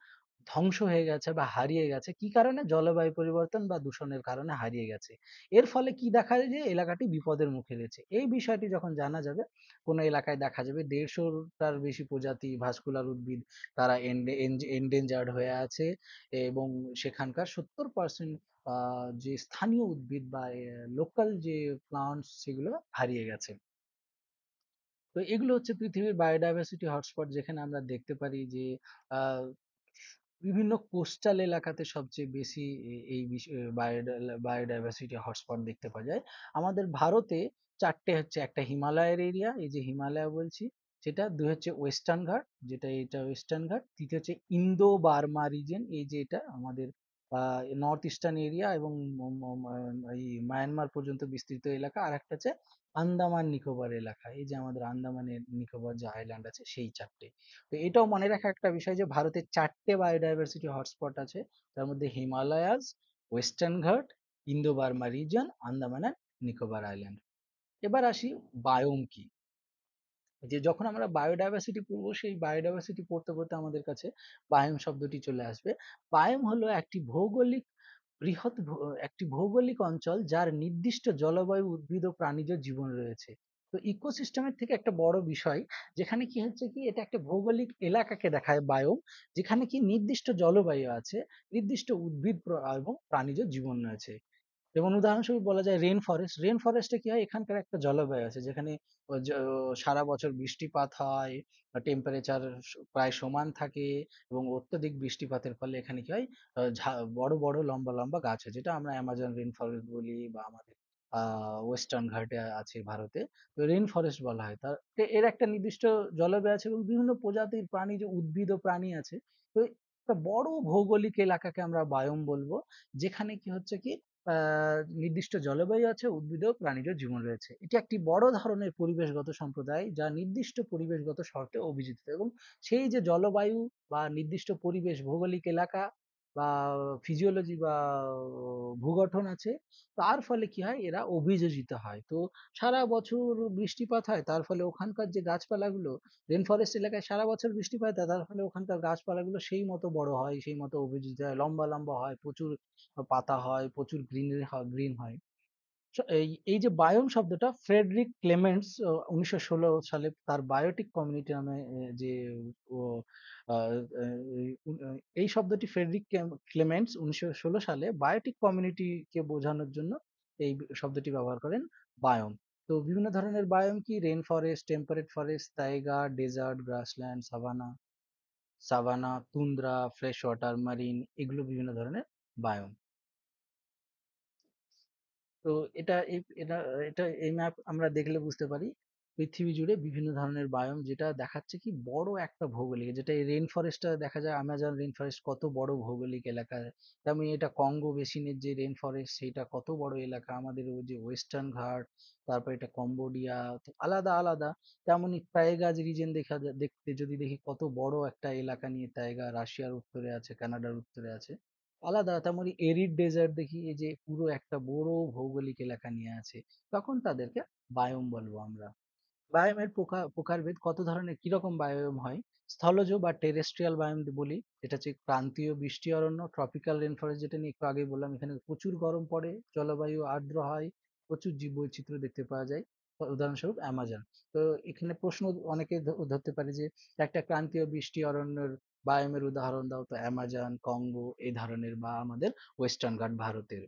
ধ্বংস হয়ে গেছে বা হারিয়ে গেছে। কি কারণে? জলবায়ু পরিবর্তন বা দূষণের কারণে হারিয়ে গেছে। এর ফলে কি দেখা যায় যে এলাকাটি বিপদের মুখে রয়েছে। এই বিষয়টি যখন জানা যাবে, কোন এলাকায় দেখা যাবে ১৫০ টার বেশি প্রজাতি ভাস্কুলার উদ্ভিদ তারা এন্ডেঞ্জার্ড হয়ে আছে এবং সেখানকার ৭০% যে স্থানীয় উদ্ভিদ বা লোকাল যে প্লান্টস সেগুলো হারিয়ে গেছে। তো এগুলো হচ্ছে পৃথিবীর বায়োডাইভার্সিটি হটস্পট, যেখানে আমরা দেখতে পারি যে আহ বিভিন্ন কোস্টাল এলাকাতে সবচেয়ে বেশি এই বায়োডাইভার্সিটি হটস্পট দেখতে পাওয়া যায়। আমাদের ভারতে ৪টে হচ্ছে, একটা হিমালয়ের এরিয়া, এই যে হিমালয় বলছি সেটা, ২ হচ্ছে ওয়েস্টার্ন ঘাট, যেটা এটা ওয়েস্টার্ন ঘাট, তৃতীয় হচ্ছে ইন্দো বার্মা রিজন, এই যে এটা আমাদের নর্থ ইস্টার্ন এরিয়া এবং এই মায়ানমার পর্যন্ত বিস্তৃত এলাকা, আর একটা হচ্ছে আন্দামান নিকোবর এলাকা, এই যে আমাদের আন্দামানের নিকোবর যে আইল্যান্ড আছে সেই ৪টে। তো এটাও মনে রাখা একটা বিষয় যে ভারতের ৪টে বায়োডাইভার্সিটি হটস্পট আছে, তার মধ্যে হিমালয়াস, ওয়েস্টার্ন ঘাট, Indo Burma reason, Andaman and Nicobar island. এবার আসি বায়োম কি। যে যখন আমরা বায়োডাইভার্সিটি পড়বো, সেই বায়োডাইভার্সিটি পড়তে পড়তে আমাদের কাছে বায়োম শব্দটি চলে আসবে। বায়োম হলো একটি ভৌগোলিক একটি ভৌগোলিক অঞ্চল যার নির্দিষ্ট জলবায়ু, উদ্ভিদ ও প্রাণীজ জীবন রয়েছে। তো ইকোসিস্টেমের থেকে একটা বড় বিষয়, যেখানে কি হচ্ছে কি, এটা একটা ভৌগোলিক এলাকাকে দেখায় বায়োম, যেখানে কি নির্দিষ্ট জলবায়ু আছে, নির্দিষ্ট উদ্ভিদ এবং প্রাণীজ জীবন রয়েছে। যেমন উদাহরণস্বরূপ বলা যায় রেন ফরেস্ট। রেন ফরেস্টে কি হয়, এখানকার একটা জলবায়ু আছে যেখানে সারা বছর বৃষ্টিপাত হয়, টেম্পারেচার প্রায় সমান থাকে এবং অত্যধিক বৃষ্টিপাতের ফলে এখানে কি হয়, বড় বড় লম্বা লম্বা গাছ হয়, যেটা আমরা অ্যামাজন রেন ফরেস্ট বলি বা আমাদের ওয়েস্টার্ন ঘাটে আছে ভারতে, তো রেন ফরেস্ট বলা হয়। তার এর একটা নির্দিষ্ট জলবায়ু আছে এবং বিভিন্ন প্রজাতির প্রাণী, যে উদ্ভিদ ও প্রাণী আছে। তো একটা বড় ভৌগোলিক এলাকাকে আমরা বায়োম বলবো, যেখানে কি হচ্ছে কি, নির্দিষ্ট জলবায়ু আছে, উদ্ভিদ ও প্রাণীজ জীবন রয়েছে। এটি একটি বড় ধরনের পরিবেশগত সম্প্রদায় যা নির্দিষ্ট পরিবেশগত শর্তে অভিযোজিত, এবং সেই যে জলবায়ু বা নির্দিষ্ট পরিবেশ, ভৌগোলিক এলাকা বা ফিজিওলজি বা ভূগঠন আছে, তার ফলে কি হয়, এরা অভিযোজিত হয়। তো সারা বছর বৃষ্টিপাত হয়, তার ফলে ওখানকার যে গাছপালাগুলো, রেন ফরেস্ট এলাকায় সারা বছর বৃষ্টিপাত হয়, তার ফলে ওখানকার গাছপালাগুলো সেই মতো বড় হয়, সেই মতো অভিযোজিত হয়, লম্বা লম্বা হয়, প্রচুর পাতা হয়, প্রচুর গ্রিন হয়। এই এই যে বায়োম শব্দটা, ফ্রেডরিক ক্লেমেন্টস ১৯১৬ সালে তার বায়োটিক কমিউনিটি নামে যে ও আহ, এই শব্দটি ফ্রেডরিক ক্লেমেন্টস ১৯১৬ সালে বায়োটিক কমিউনিটিকে বোঝানোর জন্য এই শব্দটি ব্যবহার করেন, বায়োম। তো বিভিন্ন ধরনের বায়োম কি, rain forest, temperate forest, taiga, desert, grassland, savanna, tundra, fresh water, marine, এগুলো বিভিন্ন ধরনের বায়োম। তো এটা এটা এটা এই ম্যাপ আমরা দেখলে বুঝতে পারি পৃথিবী জুড়ে বিভিন্ন ধরনের বায়োম, যেটা দেখাচ্ছে কি বড় একটা ভৌগোলিক, যেটা এই রেন ফরেস্টটা দেখা যায়, আমাজন রেন ফরেস্ট কত বড় ভৌগোলিক এলাকা, তেমনি এটা কঙ্গো বেসিনের যে রেন ফরেস্ট সেটা কত বড় এলাকা, আমাদের ওই যে ওয়েস্টার্ন ঘাট, তারপর এটা কম্বোডিয়া, তো আলাদা আলাদা। তেমনি টাইগাজ রিজেন দেখতে যদি দেখি কত বড় একটা এলাকা নিয়ে টাইগা, রাশিয়ার উত্তরে আছে, কানাডার উত্তরে আছে, আলাদা। তেমনি এরিড ডেজার্ট দেখি, এই যে পুরো একটা বড় ভৌগোলিক এলাকা নিয়ে আছে, তখন তাদেরকে বায়োম বলবো আমরা। বায়োমের প্রকারভেদ, কত ধরনের কিরকম বায়োম হয়, স্থলজ বা টেরেস্ট্রিয়াল বায়োম বলি, এটা হচ্ছে ক্রান্তীয় বৃষ্টি অরণ্য, ট্রপিক্যাল রেন ফরেস্ট, যেটা নিয়ে একটু আগে বললাম, এখানে প্রচুর গরম পড়ে, জলবায়ু আর্দ্র হয়, প্রচুর জীব বৈচিত্র্য দেখতে পাওয়া যায়, উদাহরণস্বরূপ অ্যামাজন। তো এখানে প্রশ্ন অনেকে ধরতে পারে যে একটা ক্রান্তীয় বৃষ্টি অরণ্যের বায়োমের উদাহরণ দাও, তো অ্যামাজন, কঙ্গো এই ধরনের, বা আমাদের ওয়েস্টার্ন ঘাট ভারতের।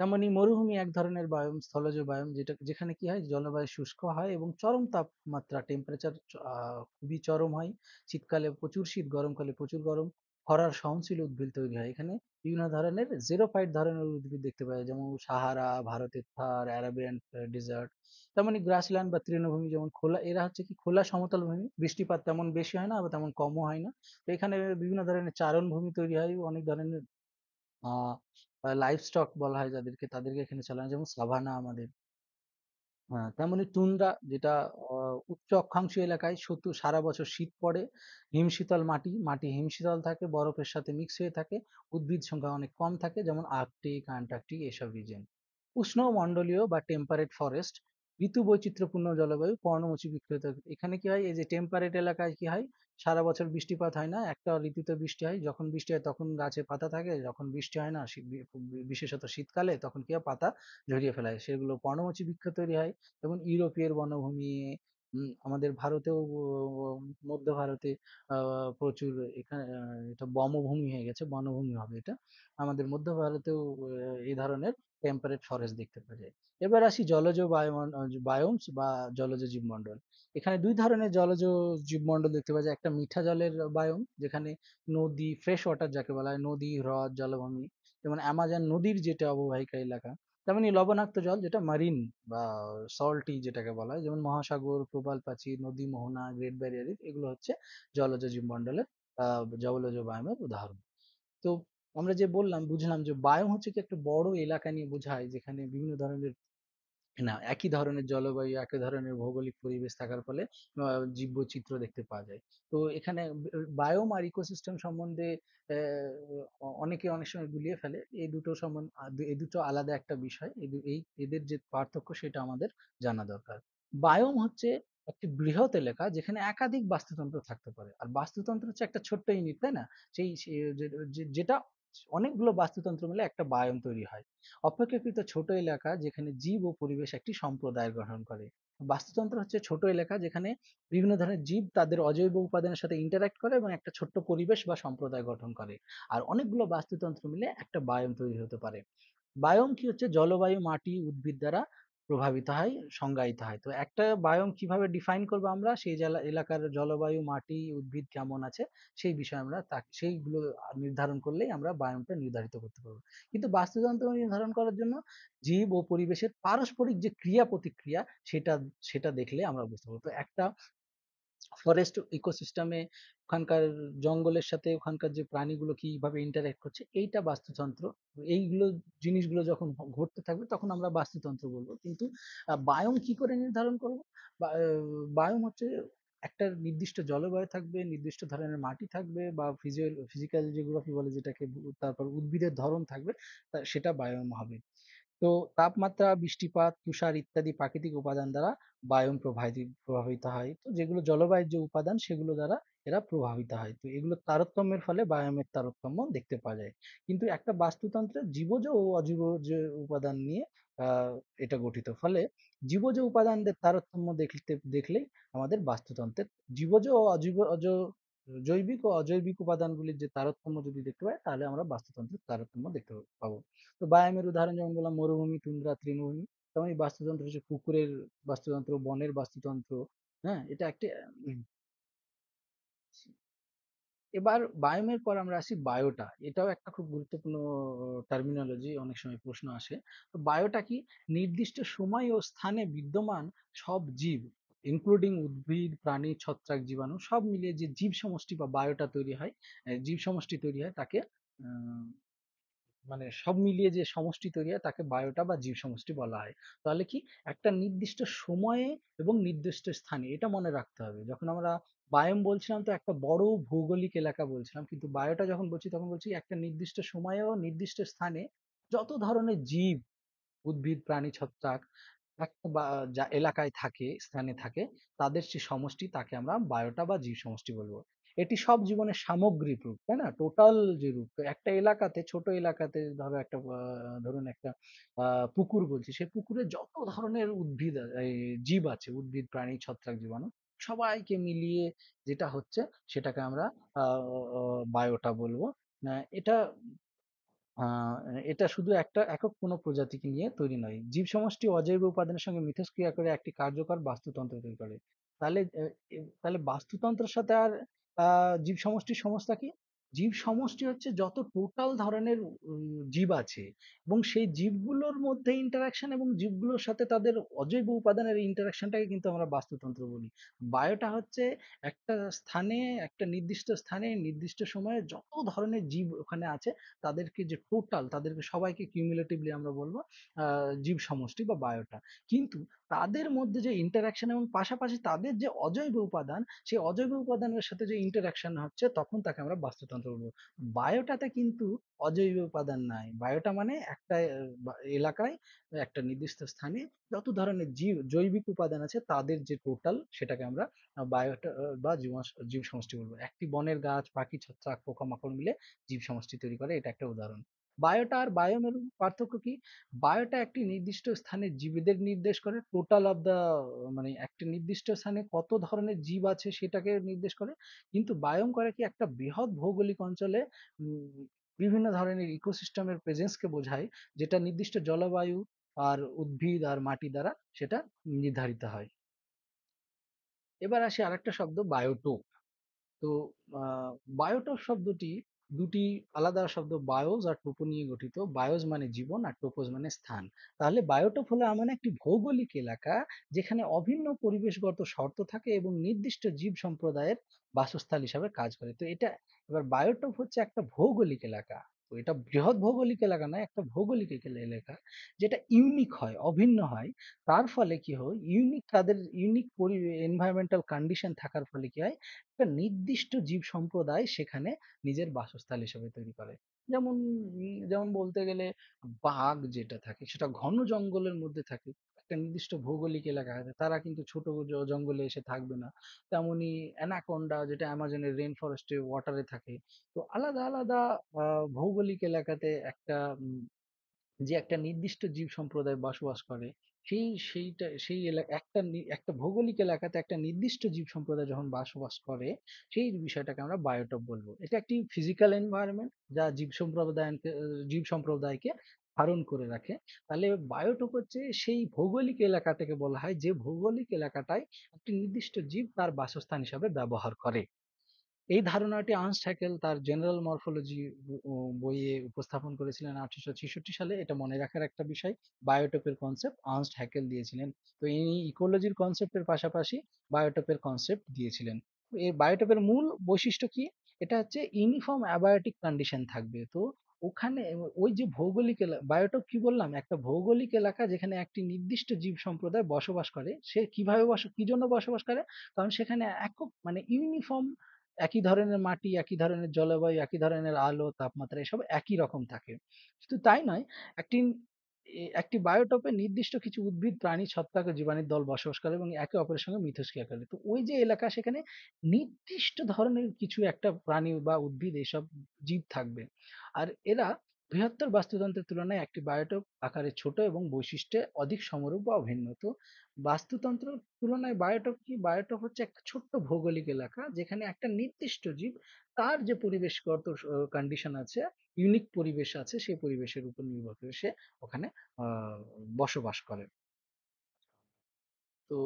তেমনি মরুভূমি এক ধরনের বায়োম, স্থলজ বায়োম, যেখানে কি হয়, জলবায়ু শুষ্ক হয় এবং চরম তাপমাত্রা, টেম্পারেচার খুবই চরম হয়, শীতকালে প্রচুর শীত, গরমকালে প্রচুর গরম, খরার সহনশীল উদ্ভিদ তৈরি হয় এখানে। বিভিন্ন ধরনের জেরোফাইট ধরনের উদ্ভিদ দেখতে পাওয়া যায়, যেমন সাহারা, ভারতের থার, অ্যারাবিয়ান ডেজার্ট। তেমনি গ্রাসল্যান্ড বা তৃণভূমি, যেমন খোলা, এরা হচ্ছে কি খোলা সমতল ভূমি, বৃষ্টিপাত তেমন বেশি হয় না আবার তেমন কমও হয় না। তো এখানে বিভিন্ন ধরনের চারণ ভূমি তৈরি হয়, অনেক ধরনের আহ লাইভ স্টক বলা হয় যাদেরকে, তাদেরকে এখানে চালানো, যেমন সাভানা আমাদের। হ্যাঁ, তেমনি টুন্ড্রা, যেটা উচ্চ অক্ষাংশীয় এলাকায় সারা বছর শীত পড়ে, হিমশীতল মাটি, মাটি হিমশীতল থাকে, বরফের সাথে মিক্স হয়ে থাকে, উদ্ভিদ সংখ্যা অনেক কম থাকে, যেমন আর্কটিক, অ্যান্টার্কটিক এসব রিজেন। উষ্ণমণ্ডলীয় বা টেম্পারেট ফরেস্ট, ঋতু বৈচিত্র্যপূর্ণ জলবায়ু, পর্ণমোচী বৃক্ষলতা, এখানে কি হয়, এই যে টেম্পারেট এলাকায় কি হয়, সারা বছর বৃষ্টিপাত হয় না, একটা ঋতুতে বৃষ্টি হয়, যখন বৃষ্টি হয় তখন গাছে পাতা থাকে, যখন বৃষ্টি হয় না বিশেষত শীতকালে তখন কি হয়, পাতা ঝরিয়ে ফেলায়, সেগুলো পর্ণমোচী বৃক্ষ তৈরি হয়। এবং ইউরোপীয় বনভূমি, আমাদের ভারতেও, মধ্য ভারতে প্রচুর, এখানে এটা বমভূমি হয়ে গেছে, বনভূমি হবে এটা, আমাদের মধ্য ভারতেও এই ধরনের টেম্পারেট ফরেস্ট দেখতে পাওয়া যায়। এবার আসি জলজ বায়োমস বা জলজ জীবমণ্ডল। এখানে দুই ধরনের জলজ জীবমণ্ডল দেখতে পাওয়া যায়। একটা মিঠা জলের বায়োম, যেখানে নদী, ফ্রেশ ওয়াটার যাকে বলা হয়, নদী, হ্রদ, জলভূমি, যেমন অ্যামাজন নদীর যেটা অববাহিকা এলাকা। তেমনি লবণাক্ত জল, যেটা মারিন বা সল্টি যেটাকে বলা হয়, যেমন মহাসাগর, প্রবাল প্রাচীর, নদী, মোহনা, গ্রেট ব্যারিয়ার রিফ, এগুলো হচ্ছে জলজ জীবমণ্ডলের জলজ বায়োমের উদাহরণ। তো আমরা যে বললাম, বুঝলাম যে বায়োম হচ্ছে কি একটা বড় এলাকা নিয়ে বোঝায়, যেখানে বিভিন্ন ধরনের, না, একই ধরনের জলবায়ু, একই ধরনের ভৌগোলিক পরিবেশ থাকার ফলে জীববৈচিত্র্য দেখতে পাওয়া যায়। তো এখানে বায়োম আর ইকোসিস্টেম সম্বন্ধে অনেকে অনেক সময় গুলিয়ে ফেলে, এই দুটো সম্বন্ধে, এই দুটো আলাদা একটা বিষয়, এদের যে পার্থক্য সেটা আমাদের জানা দরকার। বায়োম হচ্ছে একটি বৃহৎ এলাকা যেখানে একাধিক বাস্তুতন্ত্র থাকতে পারে, আর বাস্তুতন্ত্র হচ্ছে একটা ছোট্ট ইউনিট, তাই না? যেটা অনেকগুলো বাস্তুতন্ত্র মিলে একটা বায়োম তৈরি হয়। অপেক্ষাকৃত ছোট এলাকা যেখানে জীব ও পরিবেশ একটি সম্প্রদায় গঠন করে। বাস্তুতন্ত্র হচ্ছে ছোট এলাকা যেখানে বিভিন্ন ধরনের জীব তাদের অজৈব উপাদানের সাথে ইন্টারঅ্যাক্ট করে এবং একটা ছোট্ট পরিবেশ বা সম্প্রদায় গঠন করে। আর অনেকগুলো বাস্তুতন্ত্র মিলে একটা বায়োম তৈরি হতে পারে। বায়োম কি হচ্ছে, জলবায়ু, মাটি, উদ্ভিদ দ্বারা প্রভাবিত হয়, সংজ্ঞায়িত হয়। তো একটা বায়োম কিভাবে ডিফাইন করবো আমরা, সেই এলাকার জলবায়ু, মাটি, উদ্ভিদ কেমন আছে, সেই বিষয়ে আমরা সেইগুলো নির্ধারণ করলেই আমরা বায়োমটা নির্ধারিত করতে পারবো। কিন্তু বাস্তুতন্ত্র নির্ধারণ করার জন্য জীব ও পরিবেশের পারস্পরিক যে ক্রিয়া প্রতিক্রিয়া, সেটা সেটা দেখলে আমরা বুঝতে পারবো। তো একটা ফরেস্ট ইকোসিস্টেমে ওখানকার জঙ্গলের সাথে ওখানকার যে প্রাণীগুলো কিভাবে ইন্টারঅ্যাক্ট করছে, এইটা বাস্তুতন্ত্র। এইগুলো জিনিসগুলো যখন ঘটতে থাকবে তখন আমরা বাস্তুতন্ত্র বলবো। কিন্তু বায়োম কি করে নির্ধারণ করবো? বায়োম হচ্ছে একটা নির্দিষ্ট জলবায়ু থাকবে, নির্দিষ্ট ধরনের মাটি থাকবে, বা ফিজিক্যাল জিওগ্রাফি বলে যেটাকে, তারপর উদ্ভিদের ধরন থাকবে, সেটা বায়োম হবে। তো তাপমাত্রা, বৃষ্টিপাত, তুষার ইত্যাদি প্রাকৃতিক উপাদান দ্বারা বায়োম প্রভাবিত হয়। তো যেগুলো জলবায়ুর যে উপাদান, সেগুলো দ্বারা এরা প্রভাবিত হয়। তো এগুলো তারতম্যের ফলে বায়োমের তারতম্য দেখতে পাওয়া যায়। কিন্তু একটা বাস্তুতন্ত্রে জীবজ ও অজীবজ উপাদান নিয়ে এটা গঠিত। ফলে জীবজ উপাদানদের তারতম্য দেখলেই আমাদের বাস্তুতন্ত্রের জীবজ ও জৈবিক ও অজৈবিক উপাদানগুলির যে তারতম্য যদি দেখতে পাই, তাহলে আমরা বাস্তুতন্ত্রের তারতম্য দেখতে পাবো। তো বায়ামের উদাহরণ যেমন বললাম, মরুভূমি, তুন্দ্রা, তৃণভূমি। তেমন বাস্তুতন্ত্র হচ্ছে পুকুরের বাস্তুতন্ত্র, বনের বাস্তুতন্ত্র। হ্যাঁ, এটা একটি এবার বায়োমের পর আমরা আসি বায়োটা। এটাও একটা খুব গুরুত্বপূর্ণ টার্মিনোলজি, অনেক সময় প্রশ্ন আসে। তো বায়োটা কি? নির্দিষ্ট সময় ও স্থানে বিদ্যমান সব জীব, ইনক্লুডিং উদ্ভিদ, প্রাণী, ছত্রাক, জীবাণু, সব মিলিয়ে যে জীব সমষ্টি বা বায়োটা তৈরি হয়, জীব সমষ্টি তৈরি হয়, তাকে আহ, মানে সব মিলিয়ে যে সমষ্টি তৈরি হয় তাকে বায়োটা বা জীব সমষ্টি বলা হয়। তাহলে কি, একটা নির্দিষ্ট সময়ে এবং নির্দিষ্ট স্থানে, এটা মনে রাখতে হবে। যখন আমরা বায়োম বলছিলাম তো একটা বড় ভৌগোলিক এলাকা বলছিলাম, কিন্তু বায়োটা যখন বলছি তখন বলছি একটা নির্দিষ্ট সময়ে ও নির্দিষ্ট স্থানে যত ধরনের জীব, উদ্ভিদ, প্রাণী, ছত্রাক একটা বা যা এলাকায় থাকে, স্থানে থাকে, তাদের যে সমষ্টি, তাকে আমরা বায়োটা বা জীব সমষ্টি বলবো। এটি সব জীবনের সামগ্রিক রূপ, তাই না? টোটাল যে রূপ। তো একটা এলাকাতে, ছোট এলাকাতে ধরো একটা ধরুন একটা পুকুর বলছি, সেই পুকুরে যত ধরনের এই জীব আছে, উদ্ভিদ, প্রাণী, ছত্রাক, জীবাণু, সবাইকে মিলিয়ে যেটা হচ্ছে, সেটাকে আমরা বায়োটা বলবো। এটা আহ এটা শুধু একটা একক কোনো প্রজাতিকে নিয়ে তৈরি নয়। জীব সমষ্টি অজৈব উপাদানের সঙ্গে মিথস্ক্রিয়া করে একটি কার্যকর বাস্তুতন্ত্র তৈরি করে। তাহলে বাস্তুতন্ত্রের সাথে আর জীব সমষ্টির সমস্যা কি? জীব সমষ্টি হচ্ছে যত টোটাল ধরনের জীব আছে, এবং সেই জীবগুলোর মধ্যে ইন্টারাকশন, এবং জীবগুলোর সাথে তাদের অজৈব উপাদানের ইন্টারাকশনটাকে কিন্তু আমরা বাস্তুতন্ত্র বলি। বায়োটা হচ্ছে একটা স্থানে, একটা নির্দিষ্ট স্থানে নির্দিষ্ট সময়ে যত ধরনের জীব ওখানে আছে, তাদেরকে যে টোটাল, তাদেরকে সবাইকে কিউমুলেটিভলি আমরা বলবো জীব সমষ্টি বা বায়োটা। কিন্তু তাদের মধ্যে যে ইন্টারাকশন এবং পাশাপাশি তাদের যে অজৈব উপাদান, সেই অজৈব উপাদানের সাথে যে ইন্টারাকশন হচ্ছে, তখন তাকে আমরা বাস্তুতন্ত্র বাস্তুতন্ত্র বলবো। বায়োটাতে কিন্তু অজৈব উপাদান নাই। বায়োটা মানে একটা এলাকায় একটা নির্দিষ্ট স্থানে যত ধরনের জৈবিক উপাদান আছে তাদের যে টোটাল সেটাকে আমরা বায়োটা বা জীব সমষ্টি বলবো। একটি বনের গাছ, পাখি, ছত্রাক, পোকামাকড় মিলে জীব সমষ্টি তৈরি করে, এটা একটা উদাহরণ। বায়োটা আর বায়োমের পার্থক্য কি? বায়োটা একটি নির্দিষ্ট স্থানে জীবদের নির্দেশ করে, টোটাল অফ দা মানে একটি নির্দিষ্ট স্থানে কত ধরনের জীব আছে সেটাকে নির্দেশ করে। কিন্তু বায়োম করে কি, একটা বৃহৎ ভৌগোলিক অঞ্চলে বিভিন্ন ধরনের ইকোসিস্টেমের প্রেজেন্সকে বোঝায়, যেটা নির্দিষ্ট জলবায়ু আর উদ্ভিদ আর মাটি দ্বারা সেটা নির্ধারিত হয়। এবার আসি আরেকটা শব্দ, বায়োটোপ। তো বায়োটোপ শব্দটি দুটি আলাদা শব্দ, বায়োজ আর টোপো নিয়ে গঠিত। বায়োজ মানে জীবন আর টোপোজ মানে স্থান। তাহলে বায়োটোপ হলো এমন একটি ভৌগোলিক এলাকা যেখানে অভিন্ন পরিবেশগত শর্ত থাকে এবং নির্দিষ্ট জীব সম্প্রদায়ের বাসস্থান হিসাবে কাজ করে। তো এটা, এবার বায়োটোপ হচ্ছে একটা ভৌগোলিক এলাকা। তো এটা বৃহৎ ভৌগোলিক এলাকা নয়, একটা ভৌগোলিক এলাকা যেটা ইউনিক হয়, অভিন্ন হয়। তার ফলে কি হয়, তাদের ইউনিক এনভায়রনমেন্টাল কন্ডিশন থাকার ফলে কি হয়, একটা নির্দিষ্ট জীব সম্প্রদায় সেখানে নিজের বাসস্থান হিসেবে তৈরি করে। যেমন যেমন বলতে গেলে বাঘ যেটা থাকে সেটা ঘন জঙ্গলের মধ্যে থাকে, একটা নির্দিষ্ট ভৌগোলিক এলাকা আছে, তারা কিন্তু ছোট জঙ্গলে এসে থাকবে না। তেমনি অ্যানাকোন্ডা যেটা অ্যামাজনের রেন ফরেস্টে ওয়াটারে থাকে। তো আলাদা আলাদা ভৌগোলিক এলাকাতে একটা যে একটা নির্দিষ্ট জীব সম্প্রদায় বসবাস করে, সেই একটা ভৌগোলিক এলাকাতে একটা নির্দিষ্ট জীব সম্প্রদায় যখন বসবাস করে, সেই বিষয়টাকে আমরা বায়োটপ বলবো। এটা একটি ফিজিক্যাল এনভায়রনমেন্ট যা জীব সম্প্রদায়কে ধারণ করে রাখে। তাহলে বায়োটপ হচ্ছে সেই ভৌগোলিক এলাকাটাকে বলা হয় যে ভৌগোলিক এলাকাটায় একটি নির্দিষ্ট জীব তার বাসস্থান হিসাবে ব্যবহার করে। এই ধারণাটি আর্নস্ট হ্যাকেল তার জেনারেল মরফোলজি বইয়ে উপস্থাপন করেছিলেন 1866 সালে। এটা মনে রাখার একটা বিষয়। বায়োটোপের কনসেপ্ট আর্নস্ট হ্যাকেল দিয়েছিলেন। তো ইনি ইকোলজির কনসেপ্টের পাশাপাশি বায়োটোপের কনসেপ্ট দিয়েছিলেন। এই বায়োটোপের মূল বৈশিষ্ট্য কি? এটা হচ্ছে ইউনিফর্ম অ্যাবায়োটিক কন্ডিশন থাকবে। তো ওখানে ওই যে ভৌগোলিক বায়োটোপ কি বললাম, একটা ভৌগোলিক এলাকা যেখানে একটি নির্দিষ্ট জীব সম্প্রদায় বসবাস করে। সে কিভাবে কি জন্য বসবাস করে? কারণ সেখানে একক মানে ইউনিফর্ম, একই ধরনের মাটি, একই ধরনের জলবায়ু, একই ধরনের আলো, তাপমাত্রা এসব একই রকম থাকে। শুধু তাই নয়, একটি একটি বায়োটোপে নির্দিষ্ট কিছু উদ্ভিদ, প্রাণী, ছত্রাক ও জীবাণুর দল বসবাস করে এবং একে অপরের সঙ্গে মিথস্ক্রিয়া করে। তো ওই যে এলাকা, সেখানে নির্দিষ্ট ধরনের কিছু একটা প্রাণী বা উদ্ভিদ, এসব জীব থাকবে। আর এরা বৃহত্তর বাস্তুতন্ত্রের তুলনায় একটি বায়োটোপ আকারে ছোট এবং বৈশিষ্ট্যে অধিক সমরূপ বা অভিন্ন। তো বাস্তুতন্ত্রের তুলনায় বায়োটোপ কি? বায়োটোপ হচ্ছে একটা ছোট্ট ভৌগোলিক এলাকা যেখানে একটা নির্দিষ্ট জীব তার যে পরিবেশগত কন্ডিশন আছে, ইউনিক পরিবেশ আছে, সেই পরিবেশের উপর নির্ভর করে সে ওখানে আহ বসবাস করে। তো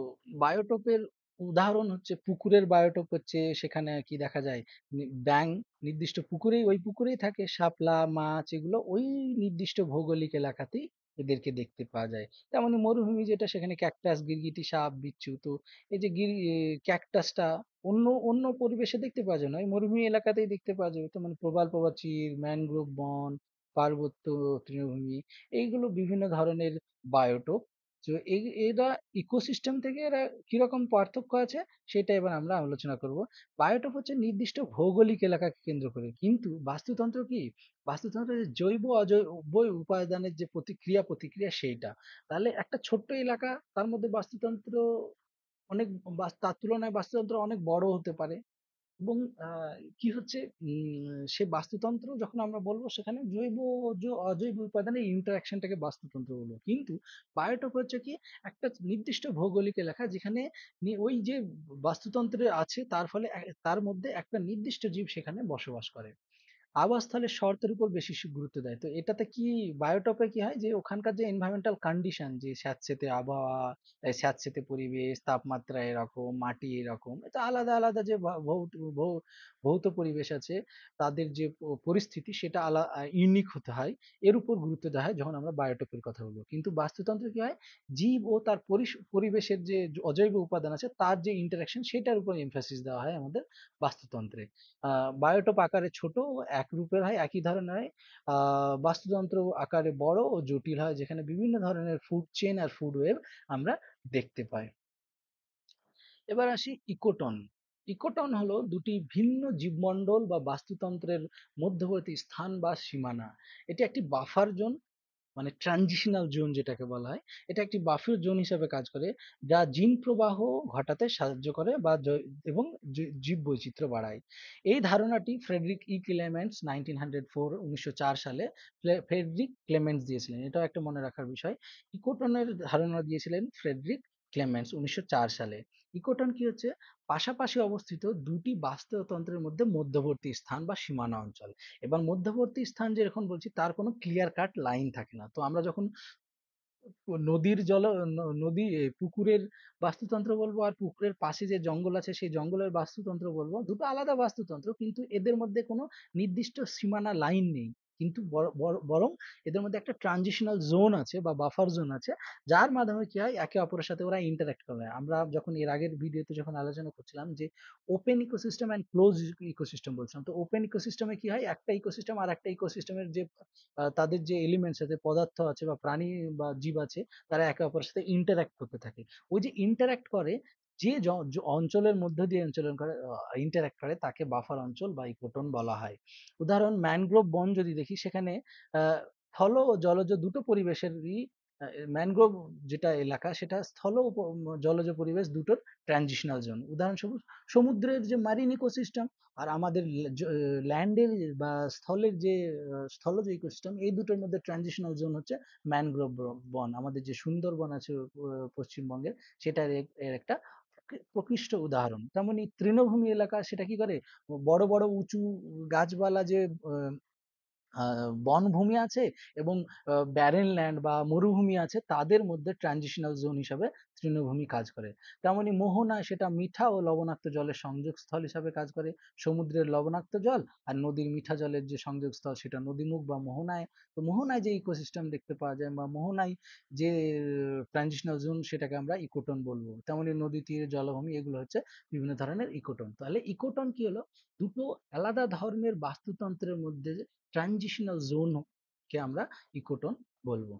বায়োটোপের উদাহরণ হচ্ছে পুকুরের বায়োটোপ হচ্ছে, সেখানে কি দেখা যায়, ব্যাঙ নির্দিষ্ট পুকুরেই, ওই পুকুরেই থাকে, শাপলা মাছ এগুলো ওই নির্দিষ্ট ভৌগোলিক এলাকাতেই এদেরকে দেখতে পাওয়া যায়। তেমনি মরুভূমি যেটা, সেখানে ক্যাকটাস, গিরগিটি, সাপ, বিচ্ছু। তো এই যে ক্যাকটাসটা অন্য অন্য পরিবেশে দেখতে পাওয়া যায় না, ওই মরুভূমি এলাকাতেই দেখতে পাওয়া যাবে। তো মানে প্রবাল প্রবাচীর, ম্যানগ্রোভ বন, পার্বত্য তৃণভূমি, এইগুলো বিভিন্ন ধরনের বায়োটোপ। তো এরা ইকোসিস্টেম থেকে এরা কিরকম পার্থক্য আছে সেটা এবার আমরা আলোচনা করব। বায়োটোপ হচ্ছে নির্দিষ্ট ভৌগোলিক এলাকাকে কেন্দ্র করে, কিন্তু বাস্তুতন্ত্র কি? বাস্তুতন্ত্র যে জৈব অজৈব উপাদানের যে প্রতিক্রিয়া সেইটা। তাহলে একটা ছোট্ট এলাকা, তার মধ্যে বাস্তুতন্ত্র অনেক, তার তুলনায় বাস্তুতন্ত্র অনেক বড় হতে পারে। এবং কি হচ্ছে, সে বাস্তুতন্ত্র যখন আমরা বলবো, সেখানে জৈব অজৈব উপাদানের ইন্টারাকশনটাকে বাস্তুতন্ত্র বলবো। কিন্তু বায়োটোপ হচ্ছে কি, একটা নির্দিষ্ট ভৌগোলিক এলাকা যেখানে ওই যে বাস্তুতন্ত্রে আছে, তার ফলে তার মধ্যে একটা নির্দিষ্ট জীব সেখানে বসবাস করে। আবাসস্থলের শর্তের উপর বেশি গুরুত্ব দেয়। তো এটাতে কি, বায়োটপে কি হয় যে ওখানকার যে এনভায়রনমেন্টাল কন্ডিশন, যে স্যাঁতসেঁতে আবহাওয়া, স্যাঁতসেঁতে পরিবেশ, তাপমাত্রা এরকম, মাটি এরকম, এটা আলাদা আলাদা যে ভৌত পরিবেশ আছে, তাদের যে পরিস্থিতি, সেটা ইউনিক হতে হয়। এর উপর গুরুত্ব দেওয়া হয় যখন আমরা বায়োটপের কথা বলবো। কিন্তু বাস্তুতন্ত্রে কি হয়, জীব ও তার পরিবেশের যে অজৈব উপাদান আছে তার যে ইন্টারাকশন, সেটার উপর এমফাসিস দেওয়া হয় আমাদের বাস্তুতন্ত্রে। বায়োটোপ আকারে ছোট ও একরূপের হয়, একই ধরনের হয়। বাস্তুতন্ত্র আকারে বড় ও জটিল হয়, যেখানে বিভিন্ন ধরনের ফুড চেইন আর ফুড ওয়েব আমরা দেখতে পাই। এবার আসি ইকোটন। ইকোটন হলো দুটি ভিন্ন জীবমণ্ডল বা বাস্তুতন্ত্রের মধ্যবর্তী স্থান বা সীমানা। এটি একটি বাফার জোন, মানে ট্রানজিশনাল জোন যেটাকে বলা হয়, এটা একটি বাফার জোন হিসেবে কাজ করে, যা জিন প্রবাহ ঘটাতে সাহায্য করে বা এবং জীব বৈচিত্র্য বাড়ায়। এই ধারণাটি ফ্রেডরিক ই ক্লেমেন্টস 1904 সালে ফ্রেডরিক ক্লেমেন্টস দিয়েছিলেন। এটাও একটা মনে রাখার বিষয়। ইকোটনের ধারণা দিয়েছিলেন ফ্রেডরিক ক্লেমেন্টস 1904 সালে। ইকোটন কি হচ্ছে? পাশাপাশি অবস্থিত দুটি বাস্তুতন্ত্রের মধ্যে মধ্যবর্তী স্থান বা সীমানা অঞ্চল। এবার মধ্যবর্তী স্থান যেরকম বলছি, তার কোনো ক্লিয়ার কাট লাইন থাকে না। তো আমরা যখন নদীর জল নদী পুকুরের বাস্তুতন্ত্র বলবো, আর পুকুরের পাশে যে জঙ্গল আছে সেই জঙ্গলের বাস্তুতন্ত্র বলবো, দুটো আলাদা বাস্তুতন্ত্র, কিন্তু এদের মধ্যে কোনো নির্দিষ্ট সীমানা লাইন নেই। কিন্তু বরং এদের মধ্যে একটা ট্রানজিশনাল জোন আছে বা বাফার জোন আছে, যার মাধ্যমে কি হয়, একে অপরের সাথে ওরা ইন্টারঅ্যাক্ট করে। আমরা যখন এর আগের ভিডিওতে যখন আলোচনা করছিলাম যে open ecosystem and close ecosystem বলছিলাম, তো ওপেন ইকোসিস্টেমে কি হয়, একটা ইকোসিস্টেম আর একটা ইকোসিস্টেমের যে তাদের যে এলিমেন্টস আছে, পদার্থ আছে বা প্রাণী বা জীব আছে, তারা একে অপরের সাথে ইন্টারঅ্যাক্ট করতে থাকে। ওই যে ইন্টারঅ্যাক্ট করে, যে অঞ্চলের মধ্যে দিয়ে অঞ্চলের করে ইন্টারঅ্যাক্ট করে, তাকে বাফার অঞ্চল বা ইকোটন বলা হয়। উদাহরণ ম্যানগ্রোভ বন যদি দেখি, সেখানে স্থল ও জলজ দুটো পরিবেশেরই, ম্যানগ্রোভ যেটা এলাকা, সেটা স্থল ও জলজ পরিবেশ দুটোর ট্রানজিশনাল জোন। উদাহরণস্বরূপ সমুদ্রের যে মারিন ইকোসিস্টেম আর আমাদের ল্যান্ডের বা স্থলের যে স্থলজ ইকোসিস্টেম, এই দুটোর মধ্যে ট্রানজিশনাল জোন হচ্ছে ম্যানগ্রোভ বন। আমাদের যে সুন্দরবন আছে পশ্চিমবঙ্গের, সেটার এর একটা প্রকৃষ্ট উদাহরণ। তেমনি তৃণভূমি এলাকা, সেটা কি করে, বড় বড় উঁচু গাছপালা যে বনভূমি আছে এবং ব্যারেন ল্যান্ড বা মরুভূমি আছে, তাদের মধ্যে ট্রানজিশনাল জোন হিসাবে তৃণভূমি কাজ করে। তেমনি মোহনা, সেটা মিঠা ও লবণাক্ত জলের সংযোগস্থল হিসাবে কাজ করে। সমুদ্রের লবণাক্ত জল আর নদীর মিঠা জলের যে সংযোগস্থল, সেটা নদীমুখ বা মোহনায়। তো মোহনায় যে ইকোসিস্টেম দেখতে পাওয়া যায় বা মোহনায় যে ট্রানজিশনাল জোন, সেটাকে আমরা ইকোটন বলবো। তেমনি নদী তীরে জলভূমি, এগুলো হচ্ছে বিভিন্ন ধরনের ইকোটন। তাহলে ইকোটন কি হলো? দুটো আলাদা ধর্মের বাস্তুতন্ত্রের মধ্যে ট্রানজিশনাল জোন কে আমরা ইকোটন বলবো।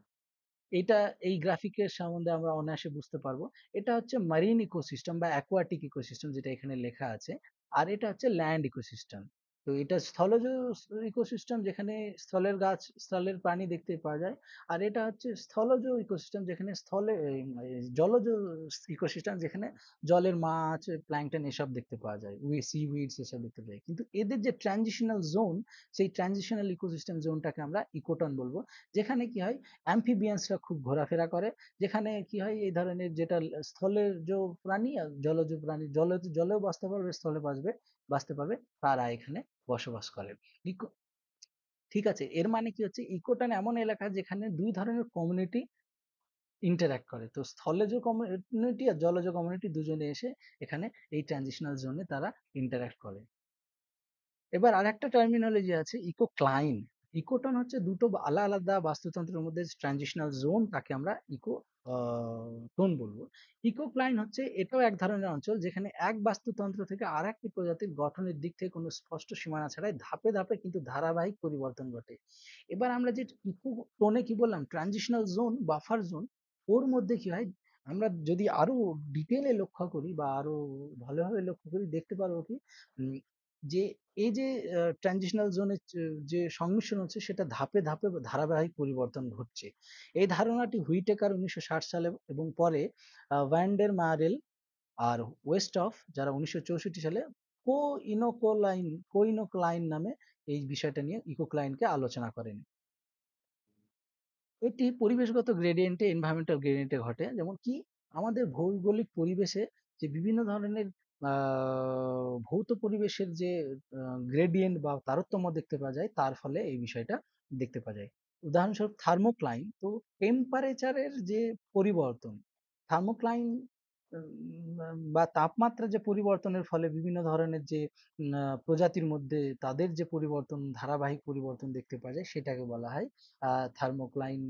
এটা এই গ্রাফিকের সম্বন্ধে আমরা অনায়াসে বুঝতে পারবো। এটা হচ্ছে মারিন ইকোসিস্টেম বা অ্যাকোয়াটিক ইকোসিস্টেম, যেটা এখানে লেখা আছে। আর এটা হচ্ছে ল্যান্ড ইকোসিস্টেম। তো এটা স্থলজ ইকোসিস্টেম, যেখানে স্থলের গাছ, স্থলের প্রাণী দেখতে পাওয়া যায়। আর এটা হচ্ছে স্থলজ ইকোসিস্টেম, যেখানে স্থলে জলজ ইকোসিস্টেম, যেখানে জলের মাছ, প্ল্যাঙ্কটন এসব দেখতে পাওয়া যায়, সি উইডস এসব দেখতে পাই। কিন্তু এদের যে ট্রানজিশনাল জোন, সেই ট্রানজিশনাল ইকোসিস্টেম জোনটাকে আমরা ইকোটন বলবো। যেখানে কি হয়, অ্যাম্ফিবিয়ান্সরা খুব ঘোরাফেরা করে। যেখানে কি হয়, এই ধরনের যেটা স্থলের যে প্রাণী আর জলজ প্রাণী, জলেও বাঁচতে পারবে, স্থলে বাঁচতে পারবে, তারা এখানে বসবাস করে। ইকো ঠিক আছে, এর মানে কি হচ্ছে, ইকোটন এমন এলাকা যেখানে দুই ধরনের কমিউনিটি ইন্টারঅ্যাক্ট করে। তো স্থলজ কমিউনিটি আর জলজ কমিউনিটি দুজনে এসে এখানে এই ট্রানজিশনাল জোনে তারা ইন্টারঅ্যাক্ট করে। এবার আরেকটা টার্মিনোলজি আছে, ইকোক্লাইন। ইকোটন হচ্ছে দুটো আলাদা আলাদা বাস্তুতন্ত্রের মধ্যে ট্রানজিশনাল জোন, তাকে আমরা ইকো টোন বলবো। ইকোক্লাইন হচ্ছে, এটাও এক ধরনের অঞ্চল যেখানে এক বাস্তুতন্ত্র থেকে আর একটি প্রজাতির গঠনের দিক থেকে কোনো স্পষ্ট সীমানা ছাড়াই ধাপে ধাপে কিন্তু ধারাবাহিক পরিবর্তন ঘটে। এবার আমরা যে ইকো টোনে কি বললাম, ট্রানজিশনাল জোন, বাফার জোন, ওর মধ্যে কি হয়, আমরা যদি আরো ডিটেলে লক্ষ্য করি বা আরো ভালোভাবে লক্ষ্য করি, দেখতে পারবো কি, যে এই যে ট্রানজিশনাল জোনের যে সংমিশ্রণ হচ্ছে, সেটা ধাপে ধাপে ধারাবাহিক পরিবর্তন ঘটছে। এই ধারণাটি হুইটেকার 1960 সালে এবং পরে ভ্যান্ডের মারেল আর ওয়েস্টফ, যারা 1964 সালে কো কোইনোক্লাইন নামে এই বিষয়টা নিয়ে ইকোক্লাইনকে আলোচনা করেন। এটি পরিবেশগত গ্রেডিয়েন্টে, এনভায়রনমেন্টাল গ্রেডিয়েন্টে ঘটে। যেমন কি, আমাদের ভৌগোলিক পরিবেশে যে বিভিন্ন ধরনের ভৌত পরিবেশের যে গ্রেডিয়েন্ট বা তারতম্য দেখতে পাওয়া যায়, তার ফলে এই বিষয়টা দেখতে পাওয়া যায়। উদাহরণস্বরূপ থার্মোক্লাইন, তো টেম্পারেচারের যে পরিবর্তন, থার্মোক্লাইন বা তাপমাত্রার যে পরিবর্তনের ফলে বিভিন্ন ধরনের যে প্রজাতির মধ্যে তাদের যে পরিবর্তন, ধারাবাহিক পরিবর্তন দেখতে পাওয়া যায়, সেটাকে বলা হয় থার্মোক্লাইন।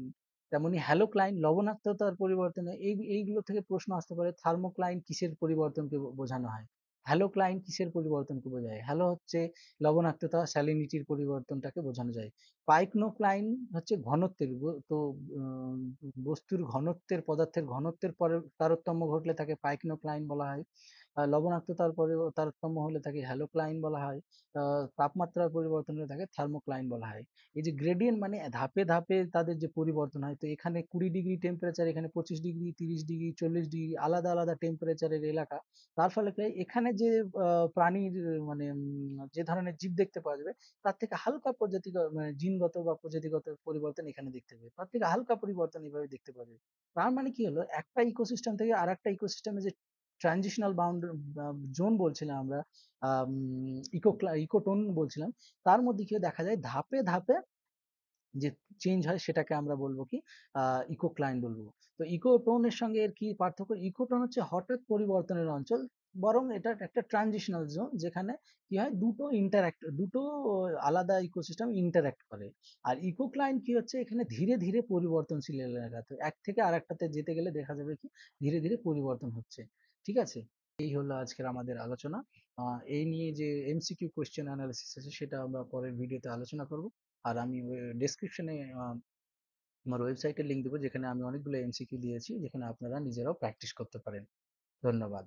তেমনি হ্যালোক্লাইন, লবণাক্ততার পরিবর্তনে, এইগুলো থেকে প্রশ্ন আসতে পারে, থার্মোক্লাইন কিসের পরিবর্তনকে বোঝানো হয়, হ্যালোক্লাইন কিসের পরিবর্তনকে বোঝায়। হ্যালো হচ্ছে লবণাক্ততা, স্যালিনিটির পরিবর্তনটাকে বোঝানো যায়। পাইকনোক্লাইন হচ্ছে ঘনত্বের, তো বস্তুর ঘনত্বের, পদার্থের ঘনত্বের পরে তারতম্য ঘটলে তাকে পাইকনোক্লাইন বলা হয়। লবণাক্ততার তারতম্য হলে তাকে হ্যালোক্লাইন বলা হয়। তাপমাত্রার পরিবর্তন হলে তাকে থার্মোক্লাইন বলা হয়। এই যে গ্রেডিয়েন্ট মানে ধাপে ধাপে তাদের যে পরিবর্তন হয়, তো এখানে 20 ডিগ্রি টেম্পারেচার, এখানে 25 ডিগ্রি, 30 ডিগ্রি, 40 ডিগ্রি, আলাদা আলাদা টেম্পারেচারের এলাকা। তার ফলে কি হয়, এখানে যে প্রাণীর মানে যে ধরনের জীব দেখতে পাওয়া যাবে, তার থেকে হালকা প্রজাতিগত মানে জিনগত বা প্রজাতিগত পরিবর্তন এখানে দেখতে পাবে, তার থেকে হালকা পরিবর্তন এভাবে দেখতে পাবে। তার মানে কি হলো, একটা ইকোসিস্টেম থেকে আর একটা ইকোসিস্টেমে যে ট্রানজিশনাল বাউন্ডারি জোন বলছিলাম আমরা, ইকোটোন বলছিলাম, তার মধ্যে কি দেখা যায় ধাপে ধাপে যে চেঞ্জ হয় সেটাকে আমরা বলবো কি, ইকোক্লাইন বলবো। তো ইকোটোনের সঙ্গে এর কি পার্থক্য? ইকোটোন হচ্ছে হঠাৎ পরিবর্তনের অঞ্চল, বরং এটা একটা ট্রানজিশনাল জোন যেখানে কি হয়, দুটো আলাদা ইকোসিস্টেম ইন্টারঅ্যাক্ট করে। আর ইকোক্লাইন কি হচ্ছে, এখানে ধীরে ধীরে পরিবর্তনশীল এলাকা, তো এক থেকে আরেকটাতে যেতে গেলে দেখা যাবে কি ধীরে ধীরে পরিবর্তন হচ্ছে। ঠিক আছে, এই হলো আজকের আমাদের আলোচনা। এই নিয়ে যে এমসিকিউ কোয়েশ্চেন অ্যানালিসিস আছে সেটা আমরা পরের ভিডিওতে আলোচনা করব। আর আমি ডেসক্রিপশনে আমার ওয়েবসাইটের লিংক দেবো, যেখানে আমি অনেকগুলো এমসিকিউ দিয়েছি, যেখানে আপনারা নিজেরাও প্র্যাকটিস করতে পারেন। ধন্যবাদ।